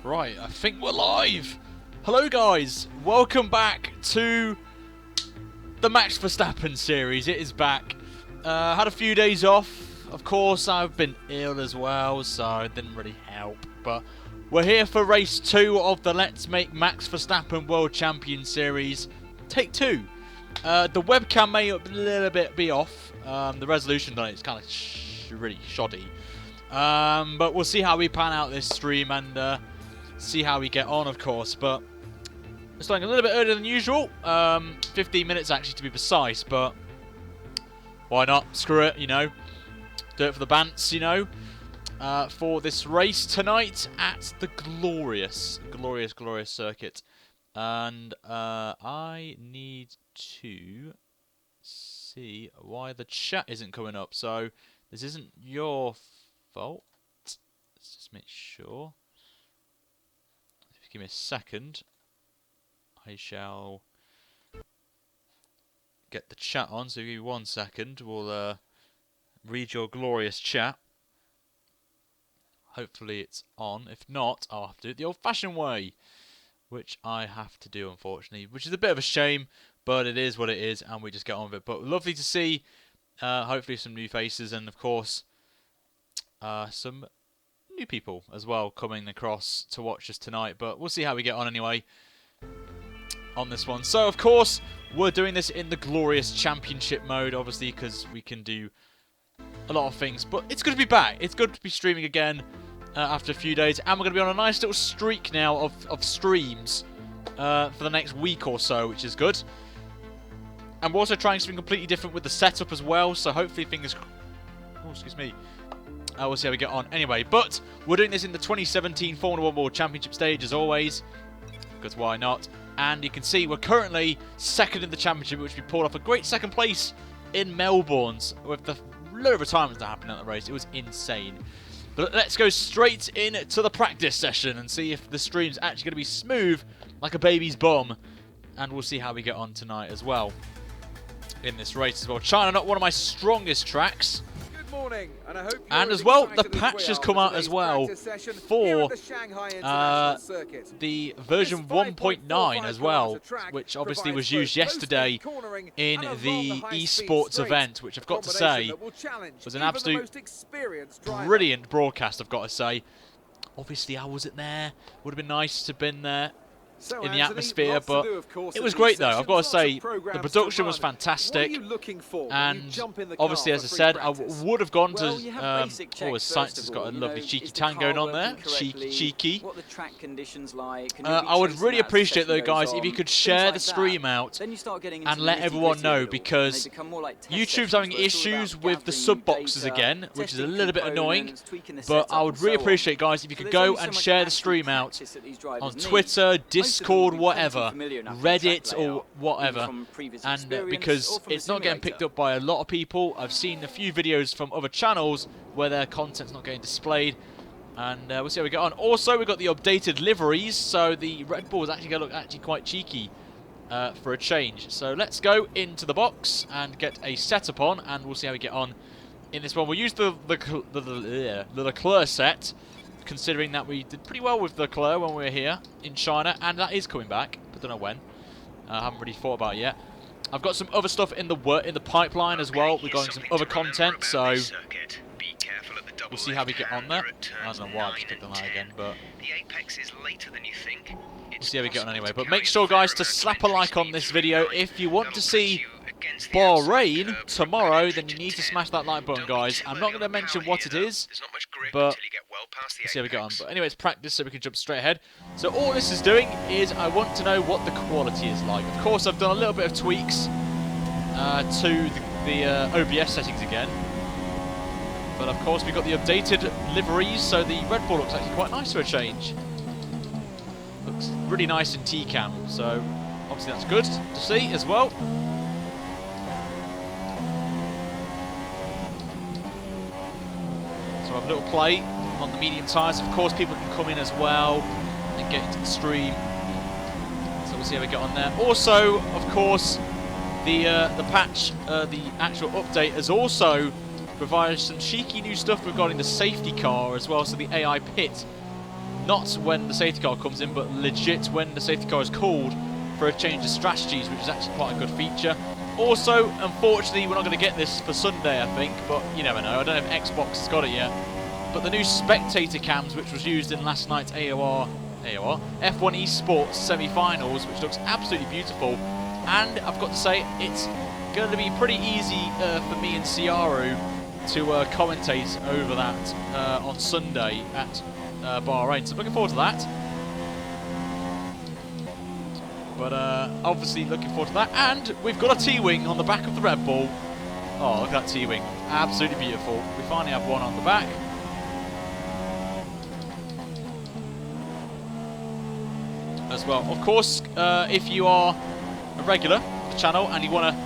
Right, I think we're live. Hello guys, welcome back to the Max Verstappen series. It is back. Had a few days off. Of course, I've been ill as well, so it didn't really help. But we're here for race 2 of the Let's Make Max Verstappen World Champion series. Take 2. The webcam may a little bit be off. The resolution on it is kind of really shoddy. But we'll see how we pan out this stream and see how we get on, of course. But we're starting a little bit earlier than usual. 15 minutes actually to be precise, but why not? Screw it, you know. Do it for the bants, you know. For this race tonight at the glorious circuit. And I need to see why the chat isn't coming up. So this isn't your fault. Let's just make sure. Give me a second. I shall get the chat on. So give me 1 second. We'll read your glorious chat. Hopefully it's on. If not, I'll have to do it the old-fashioned way, which I have to do, unfortunately, which is a bit of a shame, but it is what it is, and we just get on with it. But lovely to see, hopefully, some new faces, and of course, some new people as well coming across to watch us tonight. But we'll see how we get on anyway on this one. So, of course, we're doing this in the glorious championship mode, obviously, because we can do a lot of things. But it's good to be back. It's good to be streaming again after a few days, and we're going to be on a nice little streak now of streams for the next week or so, which is good. And we're also trying something completely different with the setup as well, so hopefully things... Oh, excuse me. We'll see how we get on. Anyway, but we're doing this in the 2017 Formula 1 World Championship stage, as always, because why not? And you can see we're currently second in the championship, which we pulled off a great second place in Melbourne with the load of retirements that happened at the race. It was insane. But let's go straight into the practice session and see if the stream's actually going to be smooth like a baby's bum. And we'll see how we get on tonight as well in this race as well. China, not one of my strongest tracks. Good morning, and I hope and as well, the patch has come out as well for the version 1.9 as well, which obviously was used yesterday in the esports event, which I've got to say was an absolute brilliant broadcast, I've got to say. Obviously, I wasn't there. Would have been nice to have been there in the atmosphere, but it was great though. I've got to say, the production was fantastic, and obviously, as I said, I would have gone to, his site's has got a lovely cheeky tan going on there, cheeky. I would really appreciate though, guys, if you could share the stream out and let everyone know, because YouTube's having issues with the sub boxes again, which is a little bit annoying, but I would really appreciate, guys, if you could go and share the stream out on Twitter, Discord, whatever, Reddit or whatever, and because it's not getting picked up by a lot of people. I've seen a few videos from other channels where their content's not getting displayed, and we'll see how we get on. Also, we've got the updated liveries, so the Red Bull is actually going to look quite cheeky for a change. So let's go into the box and get a setup on, and we'll see how we get on in this one. We'll use the Leclerc set, considering that we did pretty well with the Leclerc when we were here in China, and that is coming back, but don't know when. I haven't really thought about it yet. I've got some other stuff in the pipeline as well. We're going some other content, so we'll see how we get on there. I don't know why I've just clicked on that again, but we'll see how we get on anyway. But make sure, guys, to slap a like on this video. If you want to see Bahrain tomorrow, then you need to smash that like button, guys. I'm not going to mention what it is, but let's see how we get on. But anyway, it's practice, so we can jump straight ahead. So all this is doing is I want to know what the quality is like. Of course, I've done a little bit of tweaks to the OBS settings again. But of course, we've got the updated liveries, so the Red Bull looks actually quite nice for a change. Looks really nice in T-Cam, so obviously that's good to see as well. So I have a little play on the medium tyres. Of course, people can come in as well and get into the stream. So we'll see how we get on there. Also, of course, the patch, the actual update has also provided some cheeky new stuff regarding the safety car as well. So the AI pit Not when the safety car comes in, but legit when the safety car is called for a change of strategies, which is actually quite a good feature. Also, unfortunately, we're not going to get this for Sunday, I think, but you never know. I don't know if Xbox has got it yet. But the new spectator cams, which was used in last night's F1 Esports semi-finals, which looks absolutely beautiful. And I've got to say, it's going to be pretty easy for me and Ciaru to commentate over that on Sunday at Bahrain. So I'm looking forward to that. But obviously looking forward to that. And we've got a T-Wing on the back of the Red Bull. Oh, look at that T-Wing. Absolutely beautiful. We finally have one on the back. As well. Of course, if you are a regular of the channel and you want to...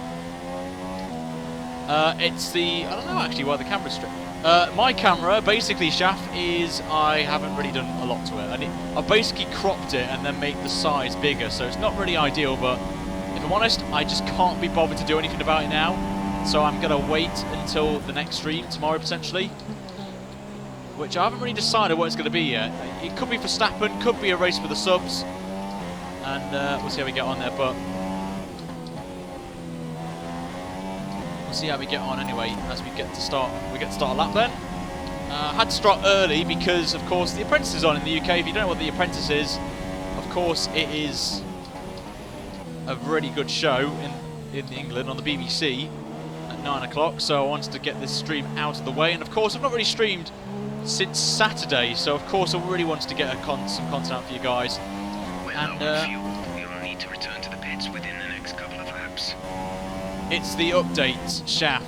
it's the... I don't know actually why the camera's straight. My camera, basically, Shaf, is... I haven't really done a lot to it. I've basically cropped it and then made the size bigger, so it's not really ideal, but if I'm honest, I just can't be bothered to do anything about it now. So I'm going to wait until the next stream, tomorrow potentially. Which I haven't really decided what it's going to be yet. It could be Verstappen, could be a race for the subs. And we'll see how we get on there, but we'll see how we get on anyway as we get to start. We get to start a lap then. Had to start early because, of course, The Apprentice is on in the UK. If you don't know what The Apprentice is, of course, it is a really good show in England on the BBC at 9 o'clock. So I wanted to get this stream out of the way, and of course, I've not really streamed since Saturday. So of course, I really wanted to get some content out for you guys. And you'll need to return to the pits within the next couple of laps. It's the updates, Shaf.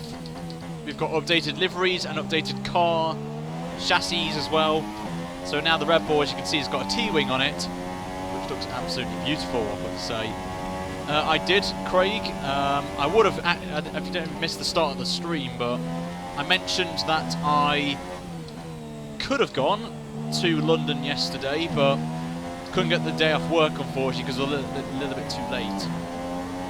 We've got updated liveries and updated car chassis as well. So now the Red Bull, as you can see, has got a T-Wing on it, which looks absolutely beautiful, I've got to say. I did, Craig. I would have, if you don't miss the start of the stream, but I mentioned that I could have gone to London yesterday, but couldn't get the day off work, unfortunately, because it was a little bit too late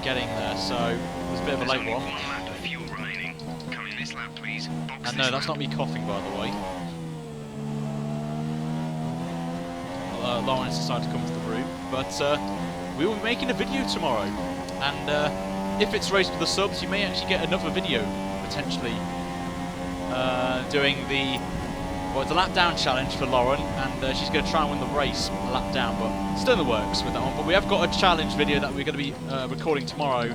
getting there, so it was a bit of a late one. Lap of fuel remaining. Come in this lap, please. And no, that's not me coughing, by the way. Lawrence decided to come to the room, but we will be making a video tomorrow, and if it's Race with the Subs, you may actually get another video, potentially, doing the lap down challenge for Lauren, and she's going to try and win the race a lap down, but still in the works with that one. But we have got a challenge video that we're going to be recording tomorrow,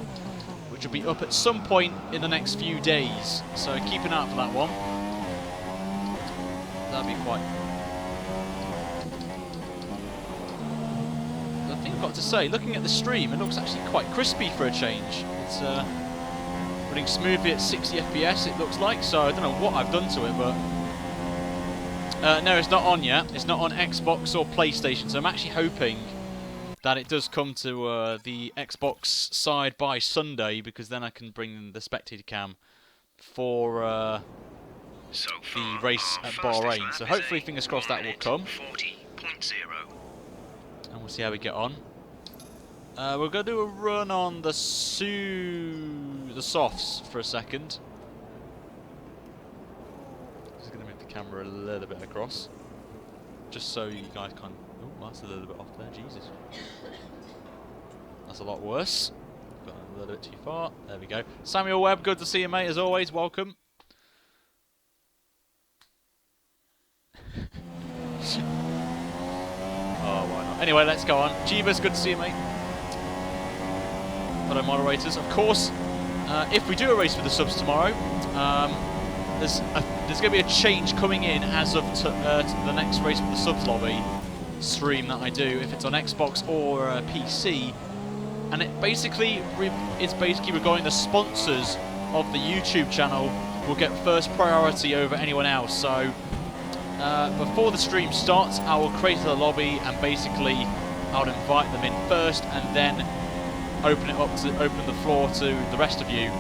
which will be up at some point in the next few days, so keep an eye out for that one. That'll be quite... I think I've got to say, looking at the stream, it looks actually quite crispy for a change. It's running smoothly at 60 FPS, it looks like, so I don't know what I've done to it, but... no, it's not on yet. It's not on Xbox or PlayStation, so I'm actually hoping that it does come to the Xbox side by Sunday, because then I can bring the spectator cam for the race at Bahrain. So hopefully, fingers crossed, that will come. 40.0. And we'll see how we get on. We're going to do a run on the softs for a second. Camera a little bit across, just so you guys can... Oh, that's a little bit off there, Jesus. That's a lot worse. Got a little bit too far. There we go. Samuel Webb, good to see you, mate, as always. Welcome. Oh, why not? Anyway, let's go on. Jeebus, good to see you, mate. Hello, moderators. Of course, if we do a race for the subs tomorrow, there's going to be a change coming in as of the next race with the subs lobby stream that I do, if it's on Xbox or PC, and it's basically regarding the sponsors of the YouTube channel will get first priority over anyone else. So before the stream starts, I will create a lobby and basically I'll invite them in first, and then open the floor to the rest of you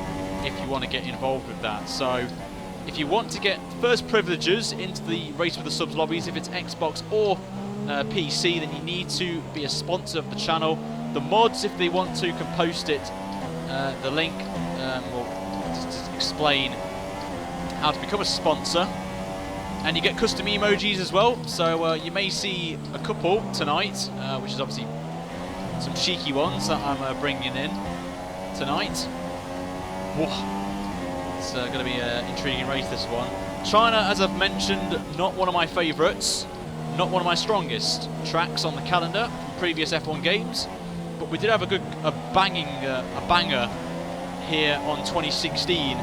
if you want to get involved with that. So if you want to get first privileges into the Race with the Subs lobbies, if it's Xbox or PC, then you need to be a sponsor of the channel. The mods, if they want to, can post it. The link will just explain how to become a sponsor. And you get custom emojis as well, so you may see a couple tonight, which is obviously some cheeky ones that I'm bringing in tonight. Whoa. It's going to be an intriguing race, this one. China, as I've mentioned, not one of my favourites, not one of my strongest tracks on the calendar from previous F1 games, but we did have a banger here on 2016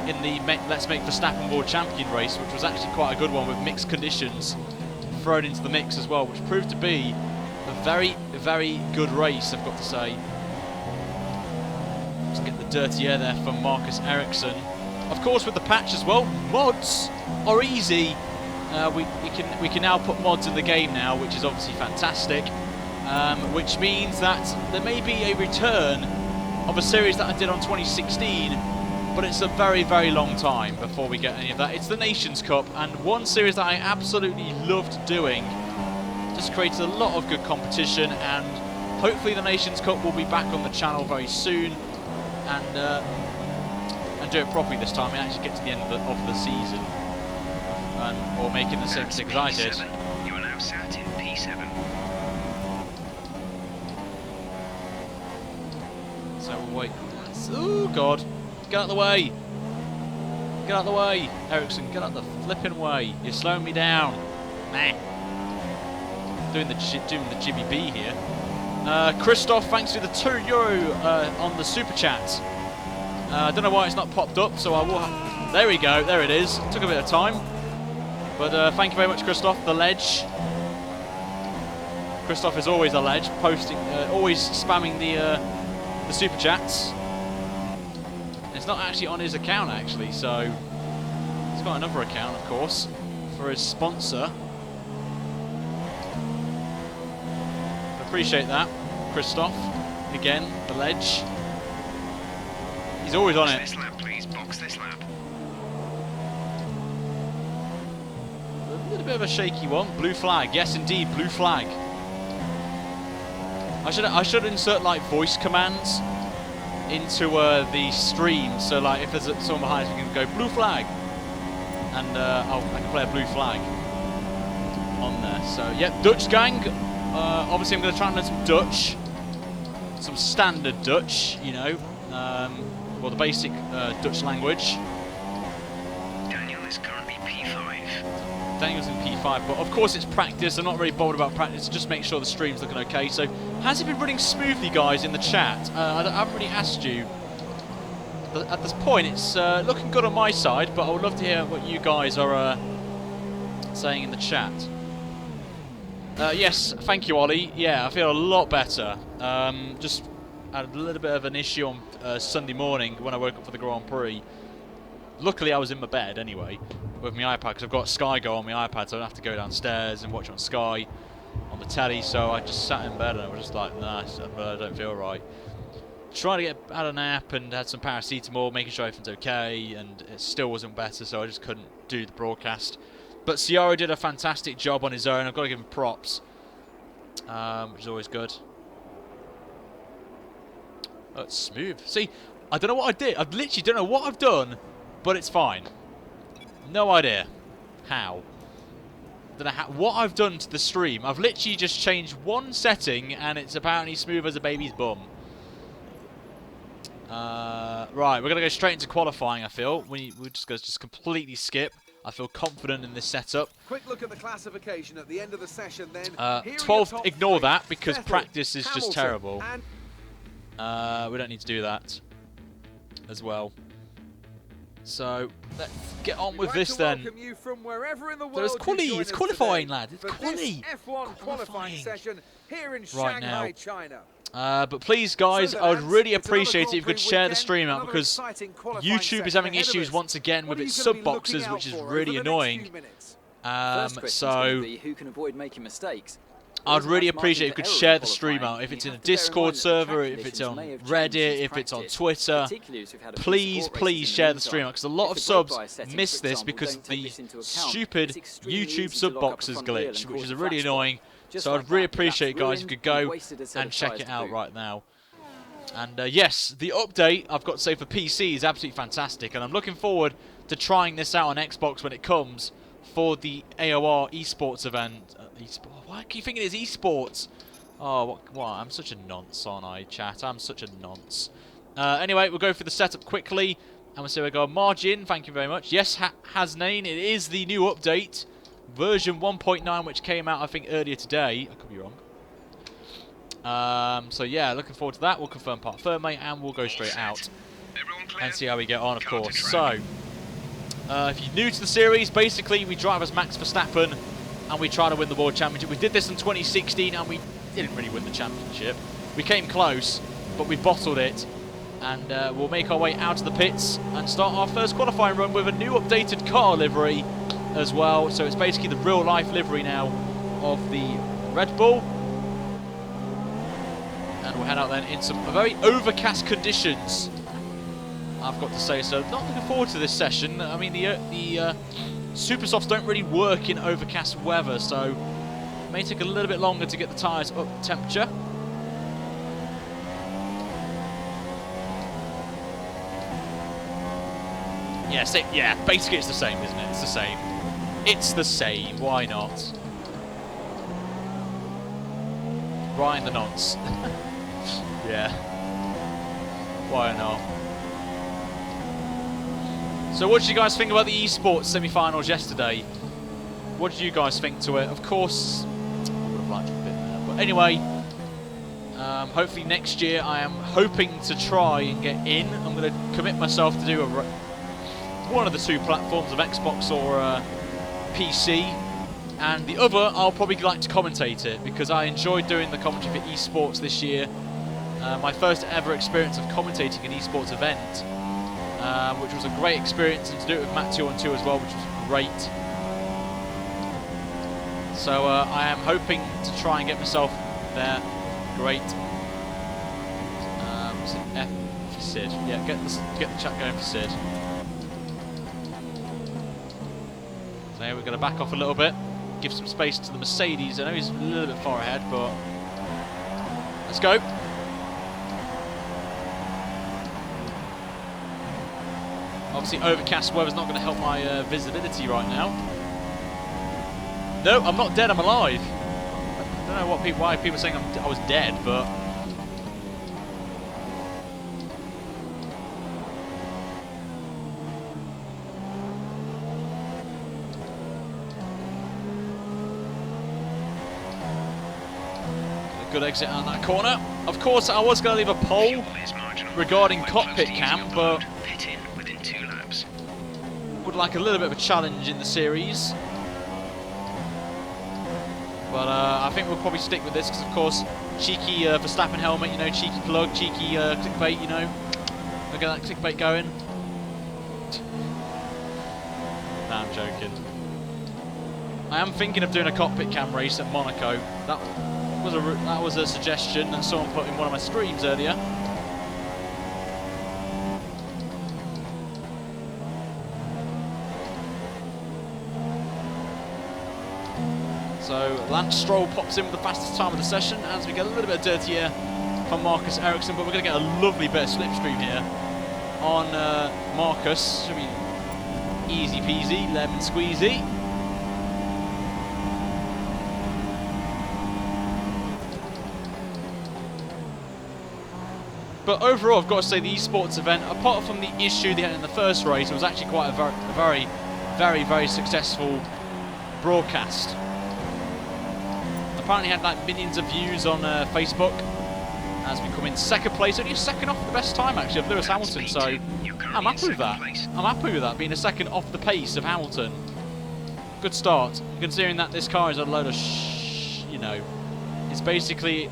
in the Let's Make Verstappen World Champion race, which was actually quite a good one with mixed conditions thrown into the mix as well, which proved to be a very, very good race, I've got to say. Let's get the dirty air there from Marcus Ericsson. Of course, with the patch as well, mods are easy. We can now put mods in the game now, which is obviously fantastic. Which means that there may be a return of a series that I did on 2016, but it's a very, very long time before we get any of that. It's the Nations Cup, and one series that I absolutely loved doing. Just created a lot of good competition, and hopefully the Nations Cup will be back on the channel very soon, and do it properly this time and actually get to the end of the season, or making the same mistake as I did. You are now sat in P7. So we'll wait. Oh God! Get out of the way! Get out of the way, Ericsson! Get out the flipping way! You're slowing me down. Nah. Doing the Jimmy B here. Christoph, thanks for the €2 on the super chat. I don't know why it's not popped up, so I will. There we go. There it is. Took a bit of time, but thank you very much, Christoph. The ledge. Christoph is always a ledge, posting, always spamming the super chats. It's not actually on his account, actually, so he's got another account, of course, for his sponsor. Appreciate that, Christoph. Again, the ledge. He's always on it. This lap, please. Box this lap. A little bit of a shaky one. Blue flag. Yes, indeed, blue flag. I should insert like voice commands into the stream, so like if there's someone behind us, we can go blue flag, and I can play a blue flag on there. So yeah, Dutch gang. Obviously I'm going to try and learn some Dutch, some standard Dutch, you know, well the basic Dutch language. Daniel is currently P5. Daniel's in P5, but of course it's practice. I'm not really bothered about practice, just make sure the stream's looking okay. So, has it been running smoothly, guys, in the chat? I haven't really asked you. At this point, it's looking good on my side, but I would love to hear what you guys are saying in the chat. Yes, thank you, Ollie. Yeah, I feel a lot better. Just had a little bit of an issue on Sunday morning when I woke up for the Grand Prix. Luckily, I was in my bed anyway with my iPad, because I've got Sky Go on my iPad, so I don't have to go downstairs and watch on Sky on the telly. So I just sat in bed and I was just like, nah, I don't feel right. Trying to get out of a nap and had some paracetamol, making sure everything's okay, and it still wasn't better, so I just couldn't do the broadcast. But Ciaro did a fantastic job on his own. I've got to give him props, which is always good. Oh, it's smooth. See, I don't know what I did. I literally don't know what I've done, but it's fine. No idea how. Don't know what I've done to the stream. I've literally just changed one setting, and it's apparently smooth as a baby's bum. Right, we're going to go straight into qualifying, I feel. We're just going to just completely skip. I feel confident in this setup. Quick look at the classification at the end of the session then. 12th, ignore that, because practice is just terrible. We don't need to do that as well. So, let's get on with this then. So it's qualifying, lad. It's F1 qualifying session here in Shanghai, China. But please, guys, I would really appreciate it if you could share the stream out, because YouTube is having issues once again with its sub boxes, which is really annoying. So who can avoid making mistakes? I'd really appreciate if you could share the stream out. If it's in a Discord server, if it's on Reddit, if it's on Twitter, please share the stream out, because a lot of subs miss this because of the stupid YouTube sub boxes glitch, which is really annoying. So I'd really appreciate, guys, if you could go and check it out right now. And yes, the update, I've got to say, for PC is absolutely fantastic, and I'm looking forward to trying this out on Xbox when it comes for the AOR esports event. Why keep thinking it's esports? Oh, what? I'm such a nonce, aren't I, chat? I'm such a nonce. Anyway, we'll go through the setup quickly, and we'll see where we go. Margin, thank you very much. Yes, Hasnain, it is the new update, version 1.9, which came out, I think, earlier today. I could be wrong. So yeah, looking forward to that. We'll confirm part firmly, and we'll go straight out and see how we get on, of course. So, if you're new to the series, basically we drive as Max Verstappen, and we try to win the World Championship. We did this in 2016, and we didn't really win the championship. We came close, but we bottled it. And we'll make our way out of the pits and start our first qualifying run with a new updated car livery as well. So it's basically the real-life livery now of the Red Bull. And we'll head out then in some very overcast conditions, I've got to say. So not looking forward to this session. I mean, the super softs don't really work in overcast weather, so it may take a little bit longer to get the tyres up to temperature. Yeah, basically it's the same, isn't it? It's the same. It's the same. Why not? Ryan the nonce. Yeah. Why not? So what did you guys think about the esports semi-finals yesterday? What did you guys think to it? Of course, I would have liked a bit there. But anyway, hopefully next year I am hoping to try and get in. I'm going to commit myself to do one of the two platforms of Xbox or PC, and the other I'll probably like to commentate it, because I enjoyed doing the commentary for esports this year. My first ever experience of commentating an esports event, which was a great experience, and to do it with Matt212 as well, which was great. So I am hoping to try and get myself there. Great. F for Sid. Yeah, get the chat going for Sid. So we're going to back off a little bit, give some space to the Mercedes. I know he's a little bit far ahead, but let's go. Obviously, overcast weather's not going to help my visibility right now. No, I'm not dead. I'm alive. I don't know why people are saying I was dead, but. Good exit on that corner. Of course, I was going to leave a poll regarding cockpit cam, but would like a little bit of a challenge in the series. But I think we'll probably stick with this, because of course, cheeky Verstappen helmet, you know, cheeky plug, cheeky clickbait, you know. Look at that clickbait going. Nah, I'm joking. I am thinking of doing a cockpit cam race at Monaco. That was a suggestion that someone put in one of my streams earlier. So Lance Stroll pops in with the fastest time of the session as we get a little bit of dirty air from Marcus Ericsson, but we're going to get a lovely bit of slipstream here on Marcus. Should be easy peasy, lemon squeezy. But overall, I've got to say the esports event, apart from the issue they had in the first race, it was actually quite a very, very successful broadcast. Apparently had like millions of views on Facebook as we come in second place, only a second off the best time actually of Lewis Hamilton, so I'm happy with that. I'm happy with that, being a second off the pace of Hamilton. Good start, considering that this car is a load of you know, it's basically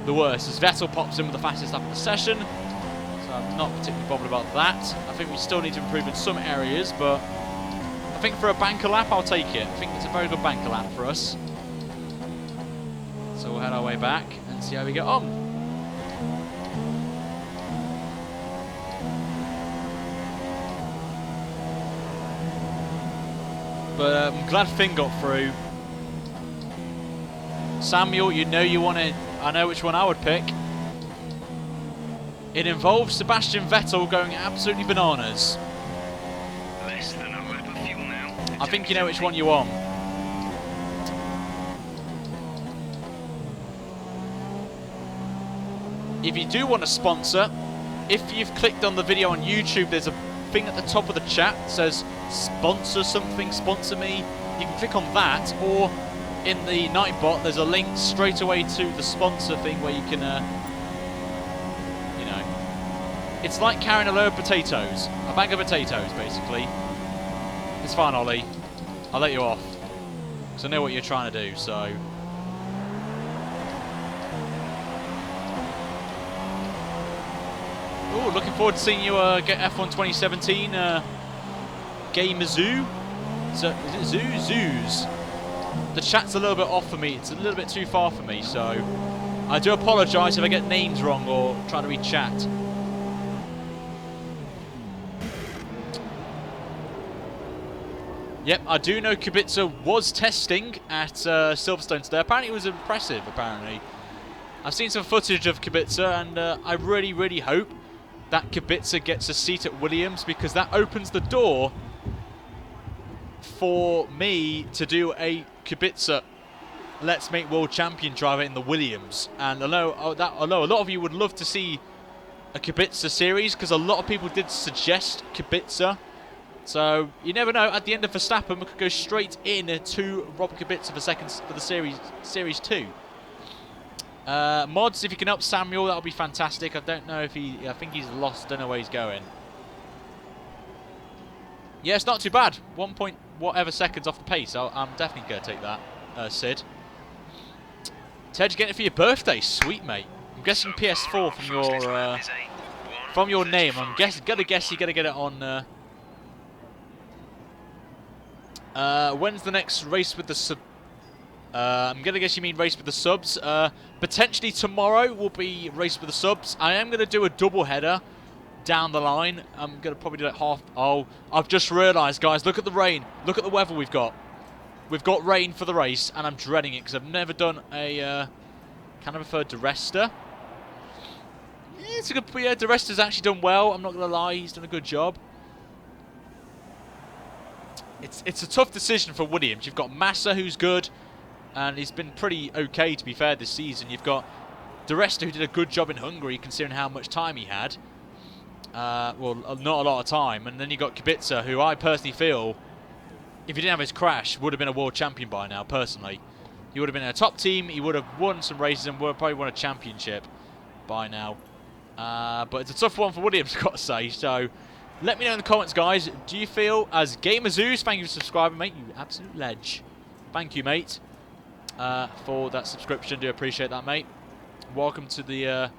the worst, as Vettel pops in with the fastest lap of the session, so I'm not particularly bothered about that. I think we still need to improve in some areas, but I think for a banker lap I'll take it. I think it's a very good banker lap for us. So we'll head our way back and see how we get on. But I'm glad Finn got through. Samuel, you know you want to... I know which one I would pick. It involves Sebastian Vettel going absolutely bananas. Less than a lap of fuel now. I think you know which one you want. If you do want a sponsor, if you've clicked on the video on YouTube, there's a thing at the top of the chat that says sponsor something, sponsor me. You can click on that, or in the Nightbot, there's a link straight away to the sponsor thing where you can, you know, it's like carrying a load of potatoes, a bag of potatoes, basically. It's fine, Ollie. I'll let you off, because I know what you're trying to do, so. Oh, looking forward to seeing you get F1 2017 Game Zoo. So, is it Zoos? The chat's a little bit off for me. It's a little bit too far for me, so I do apologise if I get names wrong or try to read chat. Yep, I do know Kubica was testing at Silverstone today. Apparently it was impressive, apparently. I've seen some footage of Kubica, and I really, really hope that Kubica gets a seat at Williams, because that opens the door for me to do a Kubica Let's Make World Champion driver in the Williams. And I know a lot of you would love to see a Kubica series, because a lot of people did suggest Kubica. So you never know, at the end of Verstappen we could go straight in to Robert Kubica for the series 2. Mods, if you can help Samuel, that would be fantastic. I don't know if I think he's lost, don't know where he's going. Yeah, it's not too bad. 1 point whatever seconds off the pace. I'm definitely going to take that, Sid. Ted, you getting it for your birthday? Sweet, mate. I'm guessing PS4 from your name. I'm gonna guess you're gonna get it on. When's the next race with the sub? I'm gonna guess you mean race with the subs. Potentially tomorrow will be race with the subs. I am gonna do a double header down the line. I'm gonna probably do it half. Oh, I've just realised, guys. Look at the rain. Look at the weather we've got. We've got rain for the race, and I'm dreading it because I've never done a. Kind of preferred Di Resta. Yeah, it's a good. Yeah, Di Resta's actually done well. I'm not gonna lie. He's done a good job. It's a tough decision for Williams. You've got Massa, who's good, and he's been pretty okay, to be fair, this season. You've got Di Resta, who did a good job in Hungary, considering how much time he had. Well, not a lot of time. And then you've got Kubica, who I personally feel, if he didn't have his crash, would have been a world champion by now, personally. He would have been in a top team, he would have won some races, and would have probably won a championship by now. But it's a tough one for Williams, I've got to say. So let me know in the comments, guys. Do you feel, as Gamer Zeus, thank you for subscribing, mate, you absolute ledge. Thank you, mate, for that subscription. Do appreciate that, mate. Welcome to the...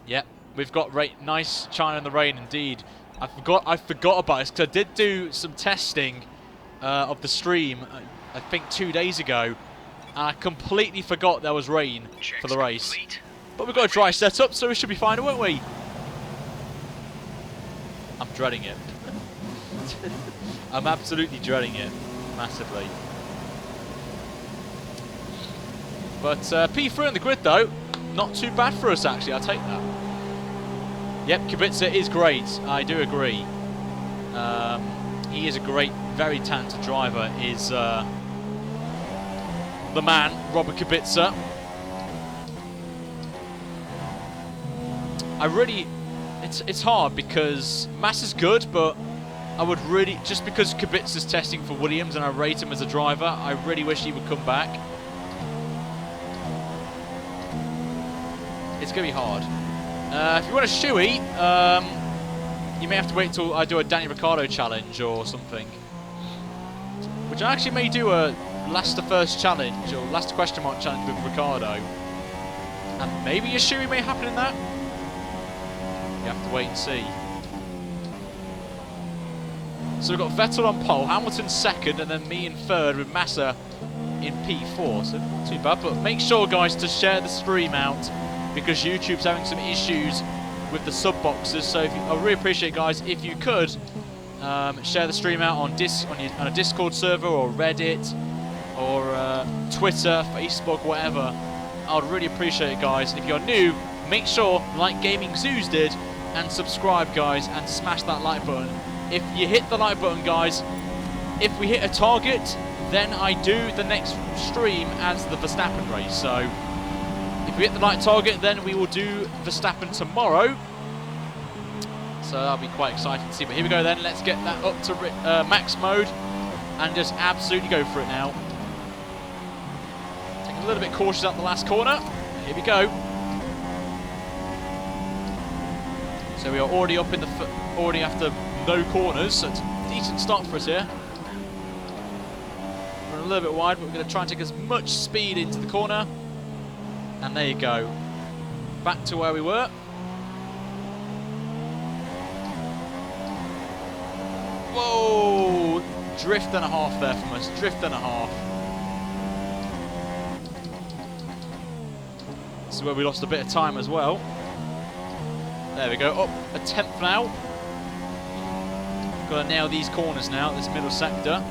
yeah, we've got nice China in the rain, indeed. I forgot about this, because I did do some testing of the stream, I think 2 days ago, and I completely forgot there was rain for the race. But we've got a dry setup, so we should be fine, won't we? I'm dreading it. I'm absolutely dreading it, massively. But P3 on the grid, though, not too bad for us, actually. I'll take that. Yep, Kubica is great. I do agree. He is a great, very talented driver. Is the man, Robert Kubica. It's hard because Massa's good, but I would really, just because Kubica's testing for Williams and I rate him as a driver, I really wish he would come back. It's going to be hard. If you want a shoey, you may have to wait till I do a Danny Ricciardo challenge or something. Which I actually may do a last to first challenge or last question mark challenge with Ricciardo. And maybe a shoey may happen in that. You have to wait and see. So we've got Vettel on pole, Hamilton second, and then me in third with Massa in P4. So not too bad, but make sure, guys, to share the stream out, because YouTube's having some issues with the sub boxes. So I really appreciate, guys, if you could share the stream out on a Discord server or Reddit or Twitter, Facebook, whatever. I would really appreciate it, guys. And if you're new, make sure, like Gaming Zeus did, and subscribe, guys, and smash that like button, if you hit the like button, guys, if we hit a target, then I do the next stream as the Verstappen race. So if we hit the like target, then we will do Verstappen tomorrow. So that'll be quite exciting to see. But here we go then. Let's get that up to max mode and just absolutely go for it now. Taking a little bit cautious out the last corner. Here we go. So we are already up in the already after no corners. So it's a decent start for us here. We're a little bit wide, but we're going to try and take as much speed into the corner. And there you go. Back to where we were. Whoa! Drift and a half there from us. Drift and a half. This is where we lost a bit of time as well. There we go. Up a tenth now. Got to nail these corners now, this middle sector.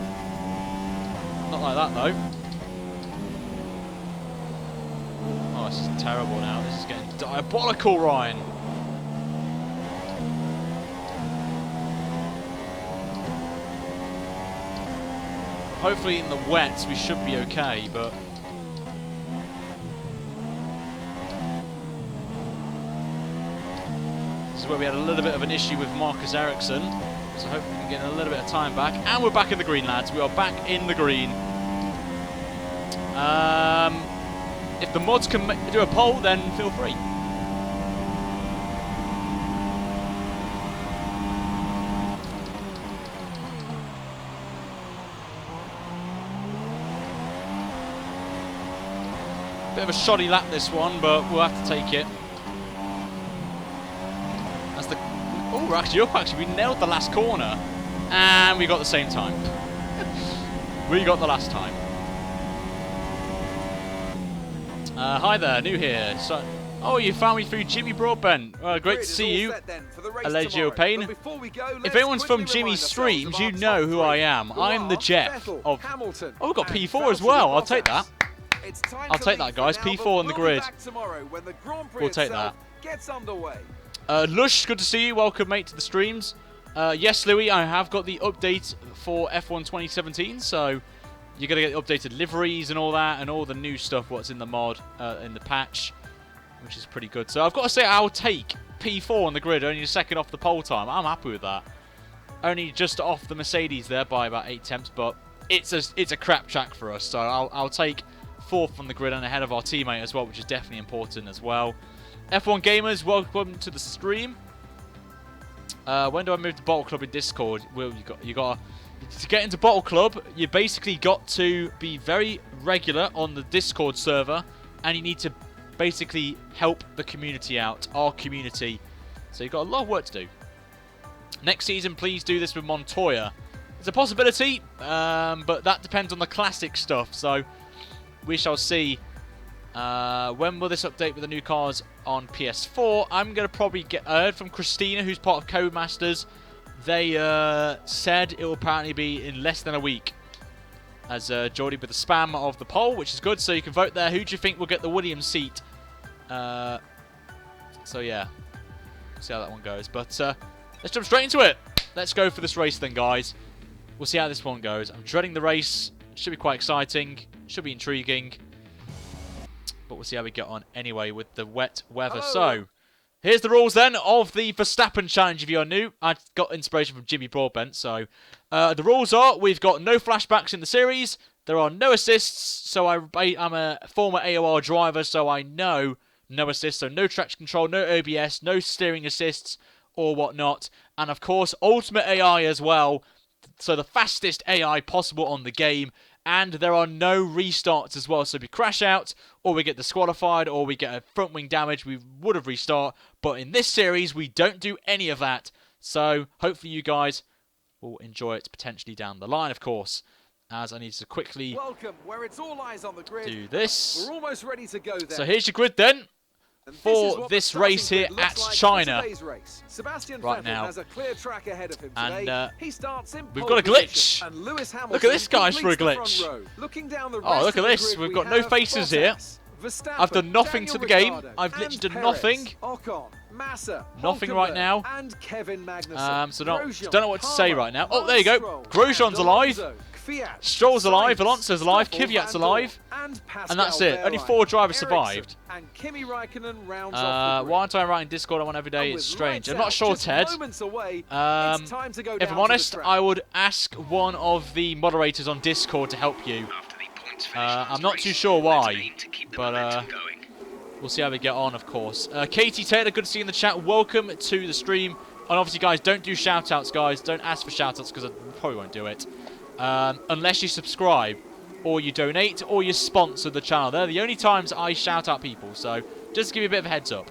Not like that though. Oh, this is terrible now. This is getting diabolical, Ryan. Hopefully in the wets we should be okay, but this is where we had a little bit of an issue with Marcus Ericsson. So hopefully we can get a little bit of time back. And we're back in the green, lads. We are back in the green. If the mods can do a poll, then feel free. Bit of a shoddy lap this one, but we'll have to take it. That's the... Oh, we're actually up, actually. We nailed the last corner. And we got the same time. We got the last time. Hi there, new here. So, oh, you found me through Jimmy Broadbent. Great to see you, Allegio Payne. If anyone's from Jimmy's streams, you know who I am. I'm the Jeff of... Oh, we've got P4 as well. I'll take that. I'll take that, guys. P4 on the grid. We'll take that. Lush, good to see you. Welcome, mate, to the streams. Yes, Louis, I have got the update for F1 2017, so you're going to get updated liveries and all that, and all the new stuff, what's in the mod, in the patch, which is pretty good. So I've got to say, I'll take P4 on the grid, only a second off the pole time. I'm happy with that. Only just off the Mercedes there by about 8 tenths, but it's a crap track for us, so I'll take 4th on the grid and ahead of our teammate as well, which is definitely important as well. F1 gamers, welcome to the stream. When do I move to Bottle Club in Discord? Well, you got to get into Bottle Club. You basically got to be very regular on the Discord server, and you need to basically help the community out, our community. So you've got a lot of work to do. Next season, please do this with Montoya. It's a possibility, but that depends on the classic stuff. So we shall see. When will this update with the new cars on PS4? I'm going to probably get... I heard from Christina, who's part of Codemasters. They said it will apparently be in less than a week. As Geordie with the spam of the poll, which is good. So you can vote there. Who do you think will get the Williams seat? So yeah. See how that one goes. But let's jump straight into it. Let's go for this race then, guys. We'll see how this one goes. I'm dreading the race. Should be quite exciting. Should be intriguing. But we'll see how we get on anyway with the wet weather. So, here's the rules then of the Verstappen challenge if you're new. I got inspiration from Jimmy Broadbent. So, the rules are we've got no flashbacks in the series. There are no assists. So, I'm a former AOR driver, so I know no assists. So, no traction control, no OBS, no steering assists or whatnot. And, of course, ultimate AI as well. So, the fastest AI possible on the game. And there are no restarts as well. So if we crash out, or we get disqualified, or we get a front wing damage, we would have restart. But in this series, we don't do any of that. So hopefully you guys will enjoy it potentially down the line, of course. As I need to quickly where it's all eyes on the grid. Do this. We're almost ready to go there. So here's your grid then. For this race here at China right now. Has a clear track ahead of him and he starts in we've got a glitch. And Lewis Hamilton look at this, guys, for a glitch. Oh, look at this. We've got no faces here. I've done nothing to the game. I've literally done nothing. Massa, Nothing right now. and Kevin Magnussen. So don't know what to say right now. Oh, there you go. Grosjean's alive. Stroll's alive. Alonso's alive. Kvyat's alive. And that's it. Only 4 drivers survived. Why aren't I writing Discord on every day? It's strange. I'm not sure, Ted. If I'm honest, I would ask one of the moderators on Discord to help you. I'm not too sure why, but we'll see how we get on, of course. Katie Taylor, good to see you in the chat. Welcome to the stream. And obviously, guys, don't do shout-outs, guys. Don't ask for shout-outs because I probably won't do it. Unless you subscribe, or you donate, or you sponsor the channel. They're the only times I shout out people. So, just to give you a bit of a heads up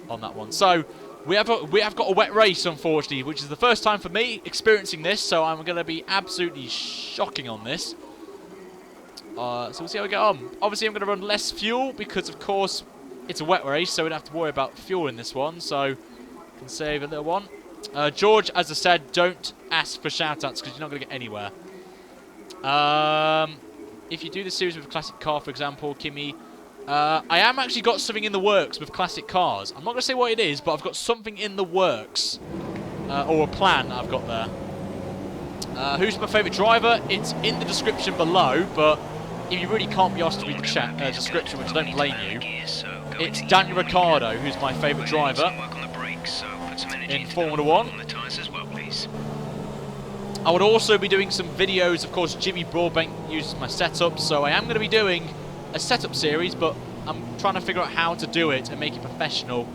on that one. So, we have got a wet race, unfortunately, which is the first time for me experiencing this. So, I'm going to be absolutely shocking on this. So we'll see how we get on. Obviously, I'm going to run less fuel because, of course, it's a wet race, so we don't have to worry about fuel in this one. So, I can save a little one. George, as I said, don't ask for shout-outs because you're not going to get anywhere. If you do the series with a classic car, for example, Kimmy, I am actually got something in the works with classic cars. I'm not going to say what it is, but I've got something in the works. Or a plan I've got there. Who's my favourite driver? It's in the description below, but if you really can't be asked to read the chat description, which I don't blame you, it's Daniel Ricciardo, who's my favourite driver in Formula 1. I would also be doing some videos. Of course, Jimmy Broadbank uses my setup, so I am going to be doing a setup series, but I'm trying to figure out how to do it and make it professional.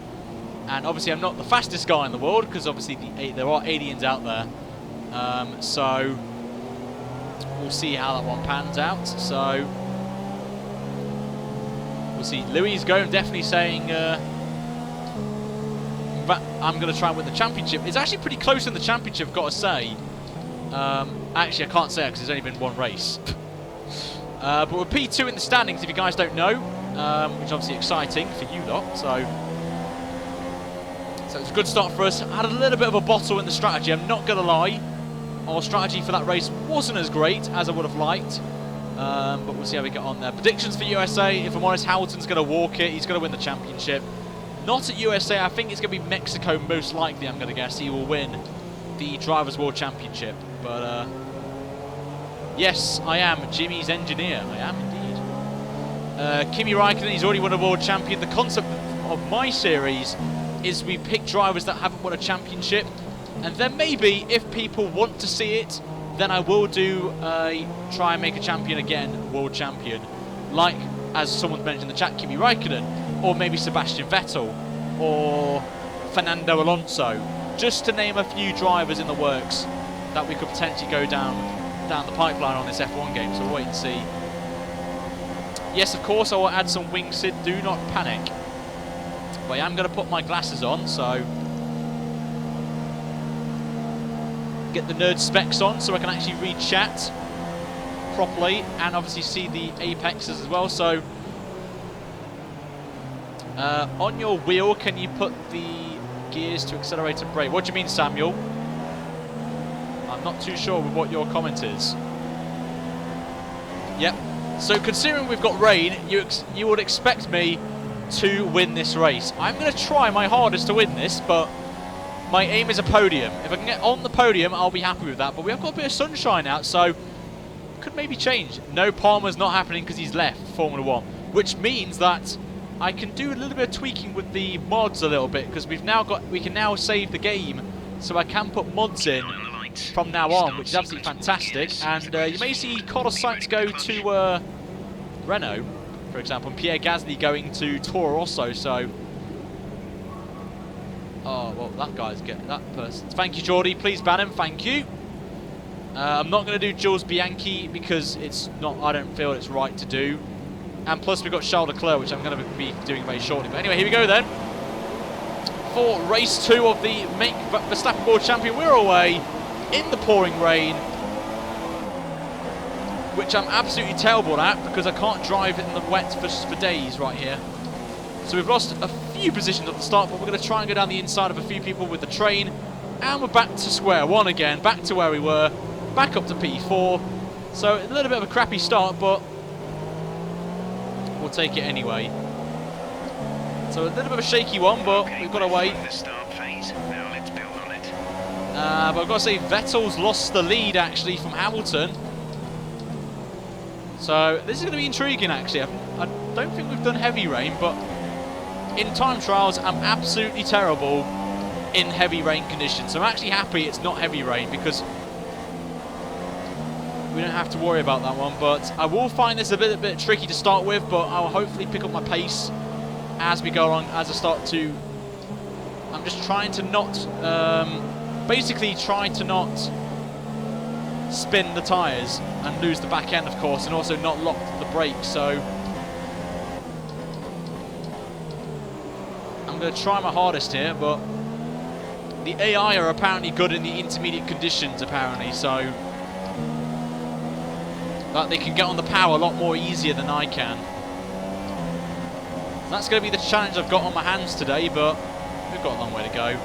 And obviously, I'm not the fastest guy in the world, because obviously there are aliens out there. So we'll see how that one pans out. So we'll see. Louis is going, definitely saying but I'm going to try and win the championship. It's actually pretty close in the championship, I've got to say. Actually, I can't say it because there's only been one race. But we're P2 in the standings, if you guys don't know, which is obviously exciting for you lot. So it's a good start for us. I had a little bit of a bottle in the strategy, I'm not going to lie. Our strategy for that race wasn't as great as I would have liked. But we'll see how we get on there. Predictions for USA, if I'm honest, Hamilton's going to walk it. He's going to win the championship. Not at USA, I think it's going to be Mexico most likely, I'm going to guess. He will win the Drivers' World Championship. But, yes, I am Jimmy's engineer. I am indeed. Kimi Raikkonen, he's already won a World Champion. The concept of my series is we pick drivers that haven't won a championship. And then maybe, if people want to see it, then I will do a try and make a champion again, world champion. Like, as someone mentioned in the chat, Kimi Raikkonen, or maybe Sebastian Vettel, or Fernando Alonso. Just to name a few drivers in the works that we could potentially go down the pipeline on this F1 game. So we'll wait and see. Yes, of course, I will add some wing Sid. Do not panic. But I am going to put my glasses on, so get the nerd specs on so I can actually read chat properly and obviously see the apexes as well. So on your wheel, can you put the gears to accelerate and brake? What do you mean, Samuel? I'm not too sure with what your comment is. Yep. So considering we've got rain, you would expect me to win this race. I'm going to try my hardest to win this, but my aim is a podium. If I can get on the podium, I'll be happy with that. But we have got a bit of sunshine out, so could maybe change. No, Palmer's not happening because he's left Formula 1, which means that I can do a little bit of tweaking with the mods a little bit, because we can now save the game, so I can put mods in from now on, which is absolutely fantastic. And you may see Carlos Sainz go to Renault, for example, and Pierre Gasly going to Toro Rosso. So, oh well, that guy's getting that person. Thank you, Geordie. Please ban him. Thank you. I'm not going to do Jules Bianchi because it's not. I don't feel it's right to do. And plus, we've got Charles Leclerc, which I'm going to be doing very shortly. But anyway, here we go then. For race 2 of the Make Verstappen World Champion, we're away in the pouring rain, which I'm absolutely terrible at because I can't drive in the wet for days right here. So we've lost a few positions at the start, but we're going to try and go down the inside of a few people with the train. And we're back to square one again, back to where we were, back up to P4. So a little bit of a crappy start, but we'll take it anyway. So a little bit of a shaky one, but we've got to wait. The start phase. Now let's build on it. But I've got to say, Vettel's lost the lead actually from Hamilton. So this is going to be intriguing actually. I don't think we've done heavy rain, but in time trials I'm absolutely terrible in heavy rain conditions. So I'm actually happy it's not heavy rain because we don't have to worry about that one. But I will find this a bit tricky to start with, but I'll hopefully pick up my pace as we go along, as I start to... I'm just trying to not... basically try to not spin the tyres and lose the back end, of course, and also not lock the brakes. So I'm going to try my hardest here, but the AI are apparently good in the intermediate conditions, apparently, so that they can get on the power a lot more easier than I can. And that's going to be the challenge I've got on my hands today, but we've got a long way to go.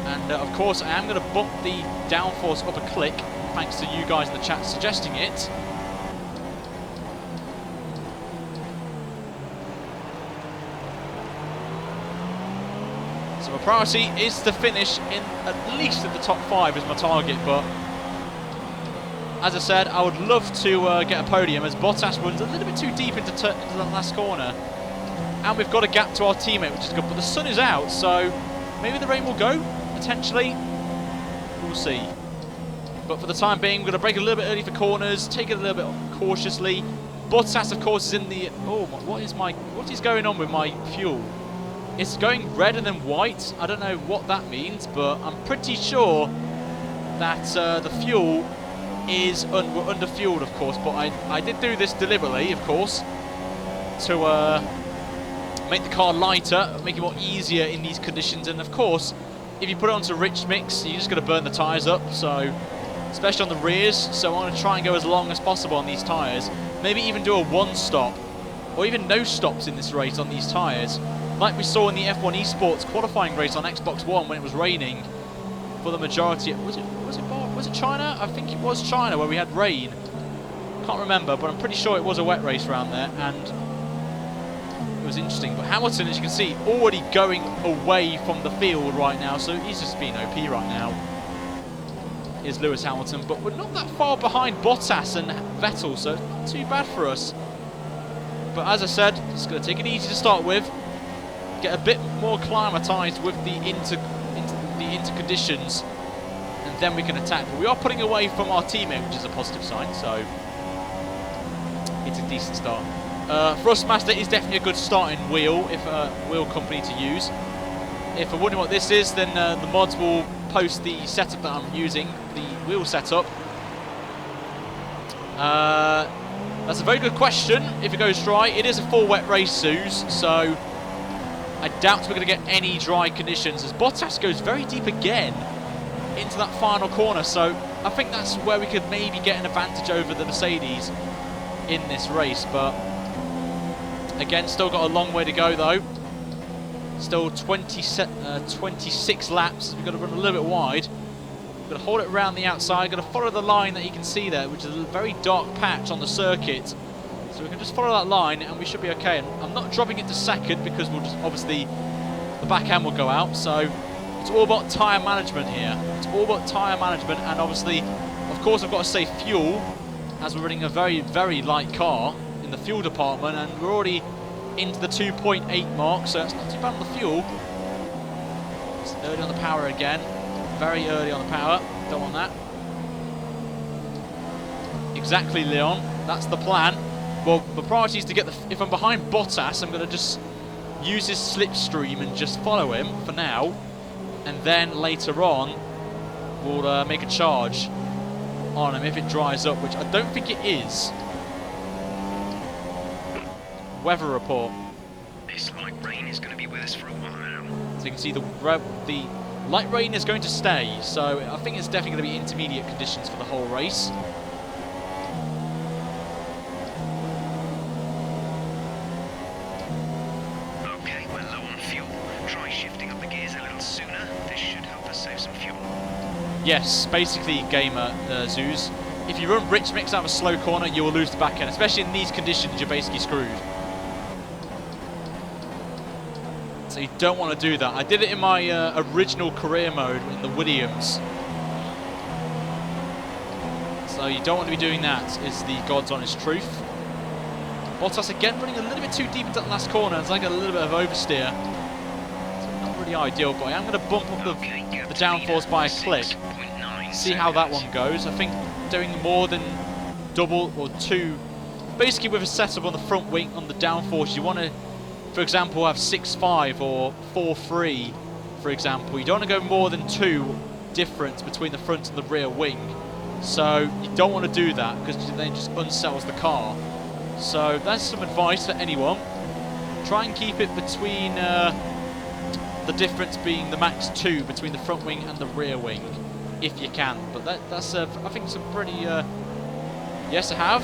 And of course I am going to bump the downforce up a click, thanks to you guys in the chat suggesting it. So my priority is to finish in at least at the top 5 is my target, but as I said, I would love to get a podium as Bottas runs a little bit too deep into the last corner. And we've got a gap to our teammate, which is good, but the sun is out, so maybe the rain will go. Potentially, we'll see. But for the time being, we're going to brake a little bit early for corners, take it a little bit cautiously. Bottas, of course, is in the... Oh, what is going on with my fuel? It's going red and then white. I don't know what that means, but I'm pretty sure that the fuel is under-fueled, of course. But I did do this deliberately, of course, to make the car lighter, make it more easier in these conditions. And, of course, if you put it onto rich mix, you're just going to burn the tyres up, so especially on the rears. So I want to try and go as long as possible on these tyres. Maybe even do a one-stop, or even no stops in this race on these tyres, like we saw in the F1 Esports qualifying race on Xbox One when it was raining for the majority. Was it China? I think it was China where we had rain. Can't remember, but I'm pretty sure it was a wet race around there, and it was interesting. But Hamilton, as you can see, already going away from the field right now, so he's just being OP right now, is Lewis Hamilton. But we're not that far behind Bottas and Vettel, so not too bad for us. But as I said, just going to take it easy to start with, get a bit more acclimatised with the inter conditions, and then we can attack. But we are putting away from our teammate, which is a positive sign, so it's a decent start. Thrustmaster is definitely a good starting wheel, if a wheel company to use. If you're wondering what this is, then the mods will post the setup that I'm using, the wheel setup. That's a very good question. If it goes dry, it is a full wet race, Suze, so I doubt we're going to get any dry conditions, as Bottas goes very deep again into that final corner. So I think that's where we could maybe get an advantage over the Mercedes in this race. But again, still got a long way to go though. Still 26 laps. We've got to run a little bit wide. We've got to hold it around the outside. Got to follow the line that you can see there, which is a very dark patch on the circuit. So we can just follow that line and we should be okay. And I'm not dropping it to second because we'll just obviously the back end will go out. So it's all about tyre management here. It's all about tyre management, and obviously, of course, I've got to save fuel as we're running a very, very light car in the fuel department, and we're already into the 2.8 mark, so that's not too bad on the fuel. It's early on the power again. Very early on the power. Don't want that. Exactly, Leon. That's the plan. Well, the priority is to get the... If I'm behind Bottas, I'm going to just use his slipstream and just follow him for now. And then later on, we'll make a charge on him if it dries up, which I don't think it is. Weather report. This light rain is going to be with us for a while now. So you can see the light rain is going to stay, so I think it's definitely going to be intermediate conditions for the whole race. Okay, we're low on fuel. Try shifting up the gears a little sooner. This should help us save some fuel. Yes, basically, gamer Zeus, if you run rich mix out of a slow corner, you will lose the back end. Especially in these conditions, you're basically screwed. So you don't want to do that. I did it in my original career mode in the Williams. So you don't want to be doing that, is the God's honest truth. Bottas again running a little bit too deep into that last corner. It's like a little bit of oversteer. So not really ideal, but I am going to bump up the downforce by a click. See how that one goes. I think doing more than double or two, basically with a setup on the front wing on the downforce, you want to, for example, have 6.5 or 4.3, for example. You don't want to go more than 2 difference between the front and the rear wing. So you don't want to do that because then it just unsettles the car. So that's some advice for anyone. Try and keep it between the difference being the max 2 between the front wing and the rear wing, if you can. But that's I think some pretty. Yes, I have.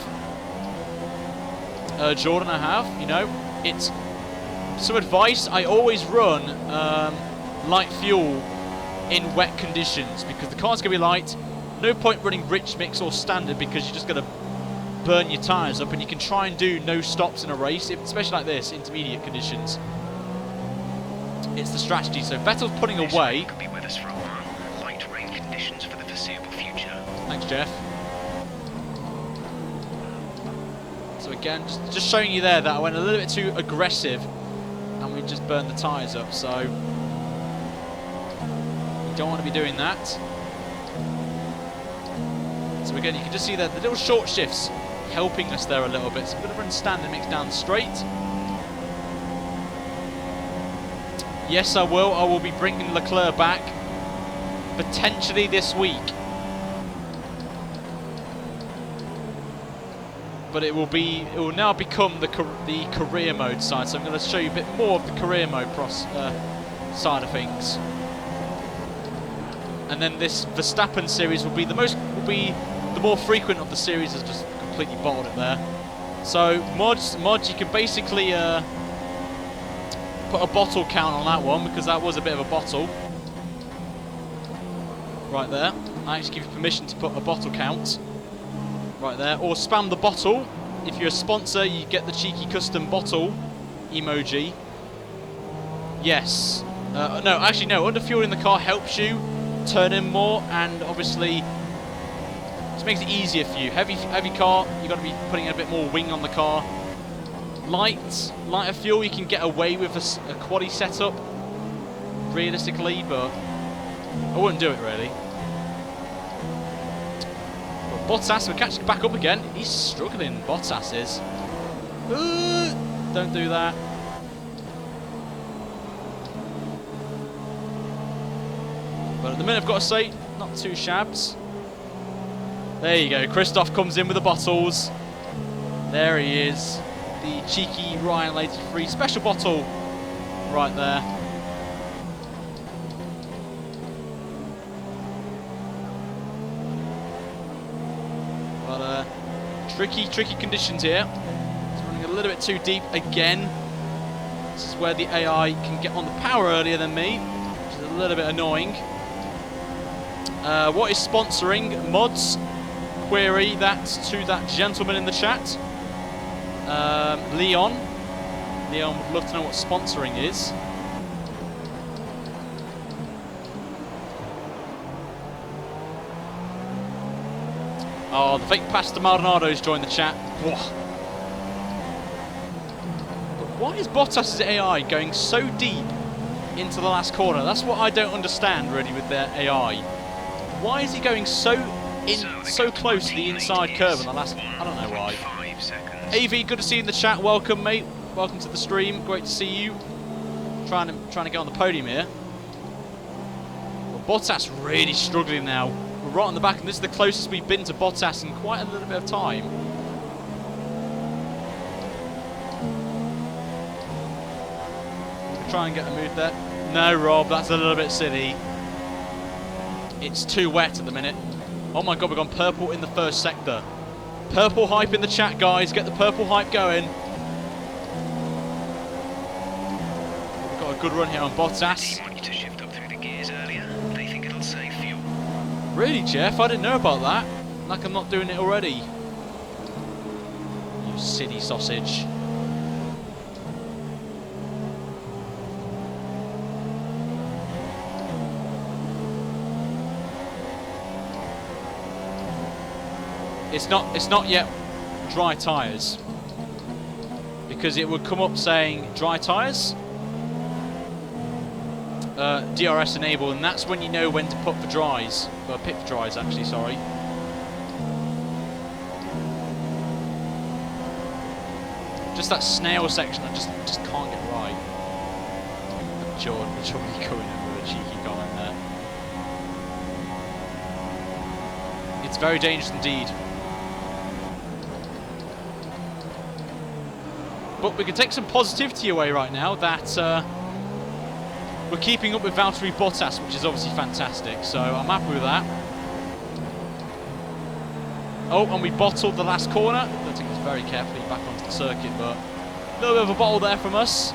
Jordan, I have. You know, it's some advice. I always run light fuel in wet conditions because the car's going to be light. No point running rich mix or standard because you're just going to burn your tyres up, and you can try and do no stops in a race, especially like this, intermediate conditions. It's the strategy. So Vettel's putting away. Could be with us for a while. Light rain conditions for the foreseeable future. Thanks, Jeff. So again, just showing you there that I went a little bit too aggressive, and we just burned the tyres up. So you don't want to be doing that. So again, you can just see the little short shifts helping us there a little bit. So I'm going to run standard mix down straight. Yes, I will. I will be bringing Leclerc back potentially this week, but it will now become the career mode side. So I'm going to show you a bit more of the career mode side of things. And then this Verstappen series will be the more frequent of the series. Has just completely bottled it there. So mods, you can basically put a bottle count on that one because that was a bit of a bottle right there. I actually give you permission to put a bottle count right there, or spam the bottle. If you're a sponsor, you get the cheeky custom bottle emoji. Yes. No, actually no. Underfueling the car helps you turn in more, and obviously just makes it easier for you. Heavy car, you've got to be putting a bit more wing on the car. Lighter fuel, you can get away with a quaddy setup, realistically, but I wouldn't do it really. But Bottas, we're catching back up again. He's struggling, Bottas is. Don't do that. But at the minute, I've got to say, not too shabs. There you go. Christoph comes in with the bottles. There he is. The cheeky Ryan 83 special bottle right there. But tricky conditions here. It's running a little bit too deep again. This is where the AI can get on the power earlier than me, which is a little bit annoying. What is sponsoring? Mods, query that to that gentleman in the chat. Leon would love to know what sponsoring is. Oh, the fake Pasta Maldonado's joined the chat. Whoa. But why is Bottas' AI going so deep into the last corner? That's what I don't understand really with their AI. Why is he going so close to the inside curve in the last? I don't know why. AV, good to see you in the chat. Welcome, mate. Welcome to the stream. Great to see you. Trying to get on the podium here. Well, Bottas really struggling now. We're right on the back, and this is the closest we've been to Bottas in quite a little bit of time. We'll try and get a move there. No, Rob, that's a little bit silly. It's too wet at the minute. Oh my god, we've gone purple in the first sector. Purple hype in the chat, guys. Get the purple hype going. We've got a good run here on Bottas. Want you to shift up through the gears earlier. They think it'll save fuel. Really, Jeff? I didn't know about that. Like I'm not doing it already. You silly sausage. It's not yet dry tyres, because it would come up saying dry tyres, DRS enabled, and that's when you know when to put for dries, or pit for dries actually, sorry. Just that snail section I just can't get right. Jordan coming in with a cheeky comment there. It's very dangerous indeed. But we can take some positivity away right now that we're keeping up with Valtteri Bottas, which is obviously fantastic. So I'm happy with that. Oh, and we bottled the last corner. I think it's very carefully back onto the circuit, but a little bit of a bottle there from us.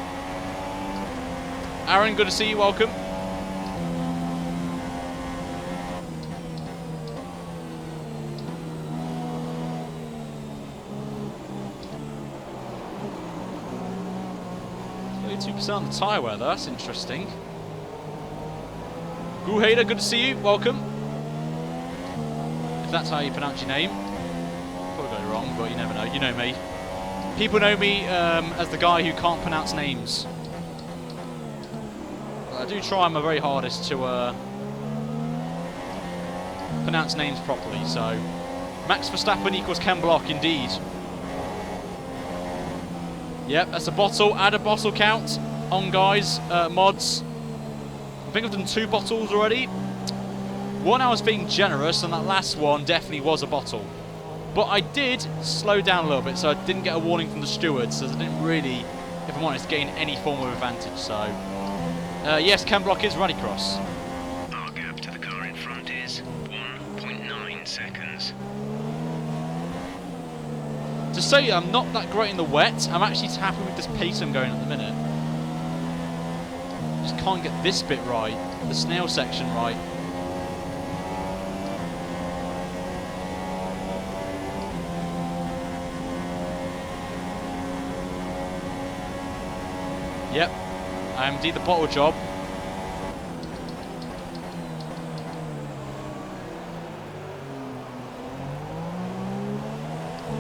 Aaron, good to see you. Welcome. On the tyre wear, though. That's interesting. Guheda, good to see you. Welcome. If that's how you pronounce your name. Probably got it wrong, but you never know. You know me. People know me as the guy who can't pronounce names. But I do try my very hardest to pronounce names properly. So, Max Verstappen equals Ken Block, indeed. Yep, that's a bottle. Add a bottle count on, guys. Mods. I think I've done 2 bottles already. One I was being generous, and that last one definitely was a bottle. But I did slow down a little bit, so I didn't get a warning from the stewards, so I didn't really, if I'm honest, gain any form of advantage. So, yes, Ken Block is Rallycross. Our gap to the car in front is 1.9 seconds. To say I'm not that great in the wet, I'm actually happy with this pace I'm going at the minute. Just can't get this bit right, the snail section right. Yep, I am indeed the bottle job.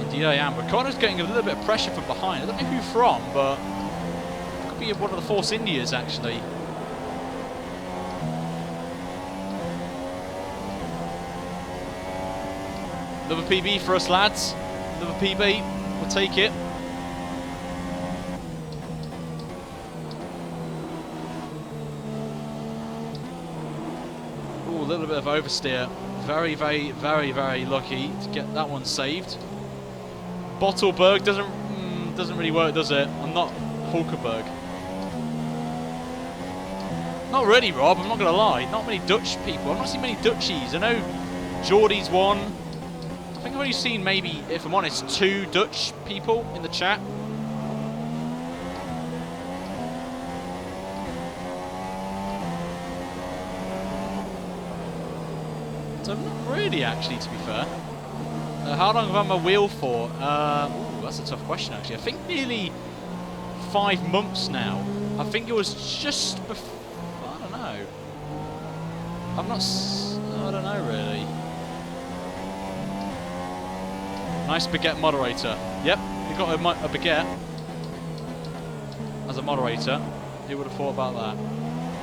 Indeed I am. Ricciardo's getting a little bit of pressure from behind. I don't know who from, but it could be one of the Force Indias actually. Another PB for us, lads. Another PB. We'll take it. Ooh, a little bit of oversteer. Very, very, very, very lucky to get that one saved. Bottleberg doesn't really work, does it? I'm not Hulkenberg. Not really, Rob. I'm not going to lie. Not many Dutch people. I've not seen many Dutchies. I know Geordie's one. I think I've only seen maybe, if I'm honest, 2 Dutch people in the chat. So not really, actually, to be fair. How long have I had my wheel for? Ooh, that's a tough question, actually. I think nearly 5 months now. I think it was just before. I don't know. I'm not. I don't know, really. Nice baguette moderator. Yep, we got a baguette as a moderator. Who would have thought about that?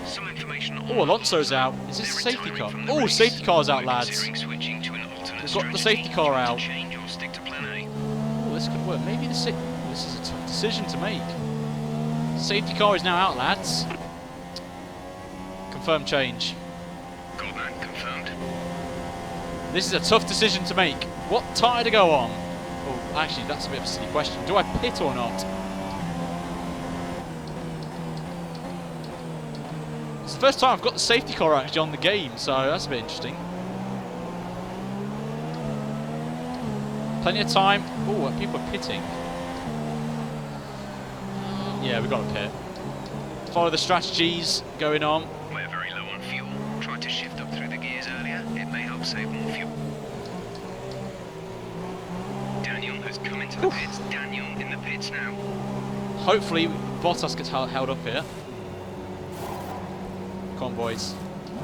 Some information on Alonso's out. Is this a safety car? Oh, safety car's out, lads. We've got the safety car out. Oh, this could work. Maybe this is a tough decision to make. Safety car is now out, lads. Confirm change. Got that confirmed. This is a tough decision to make. What tyre to go on? Oh, actually, that's a bit of a silly question. Do I pit or not? It's the first time I've got the safety car actually on the game, so that's a bit interesting. Plenty of time. Oh, people are pitting. Yeah, we've got to pit. Follow the strategies going on. We're very low on fuel. Tried to shift up through the gears earlier. It may help save more fuel. Daniel has come into the pits. Daniel in the pits now. Hopefully, Bottas gets held up here. Come on, boys.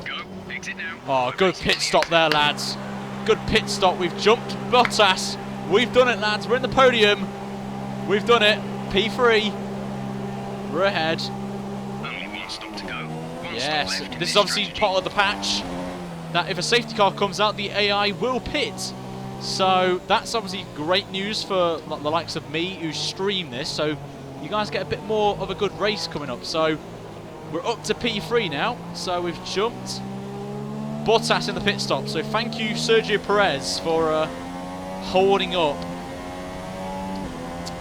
Go. Exit now. Oh, good pit stop there, lads. good pit stop. We've jumped Bottas. We've done it, lads. We're in the podium. We've done it. P3. We're ahead. Only one stop to go. Yes, this is obviously part of the patch that if a safety car comes out, the AI will pit. So that's obviously great news for the likes of me who stream this. So you guys get a bit more of a good race coming up. So we're up to P3 now. So we've jumped Bottas in the pit stop. So thank you, Sergio Perez, for holding up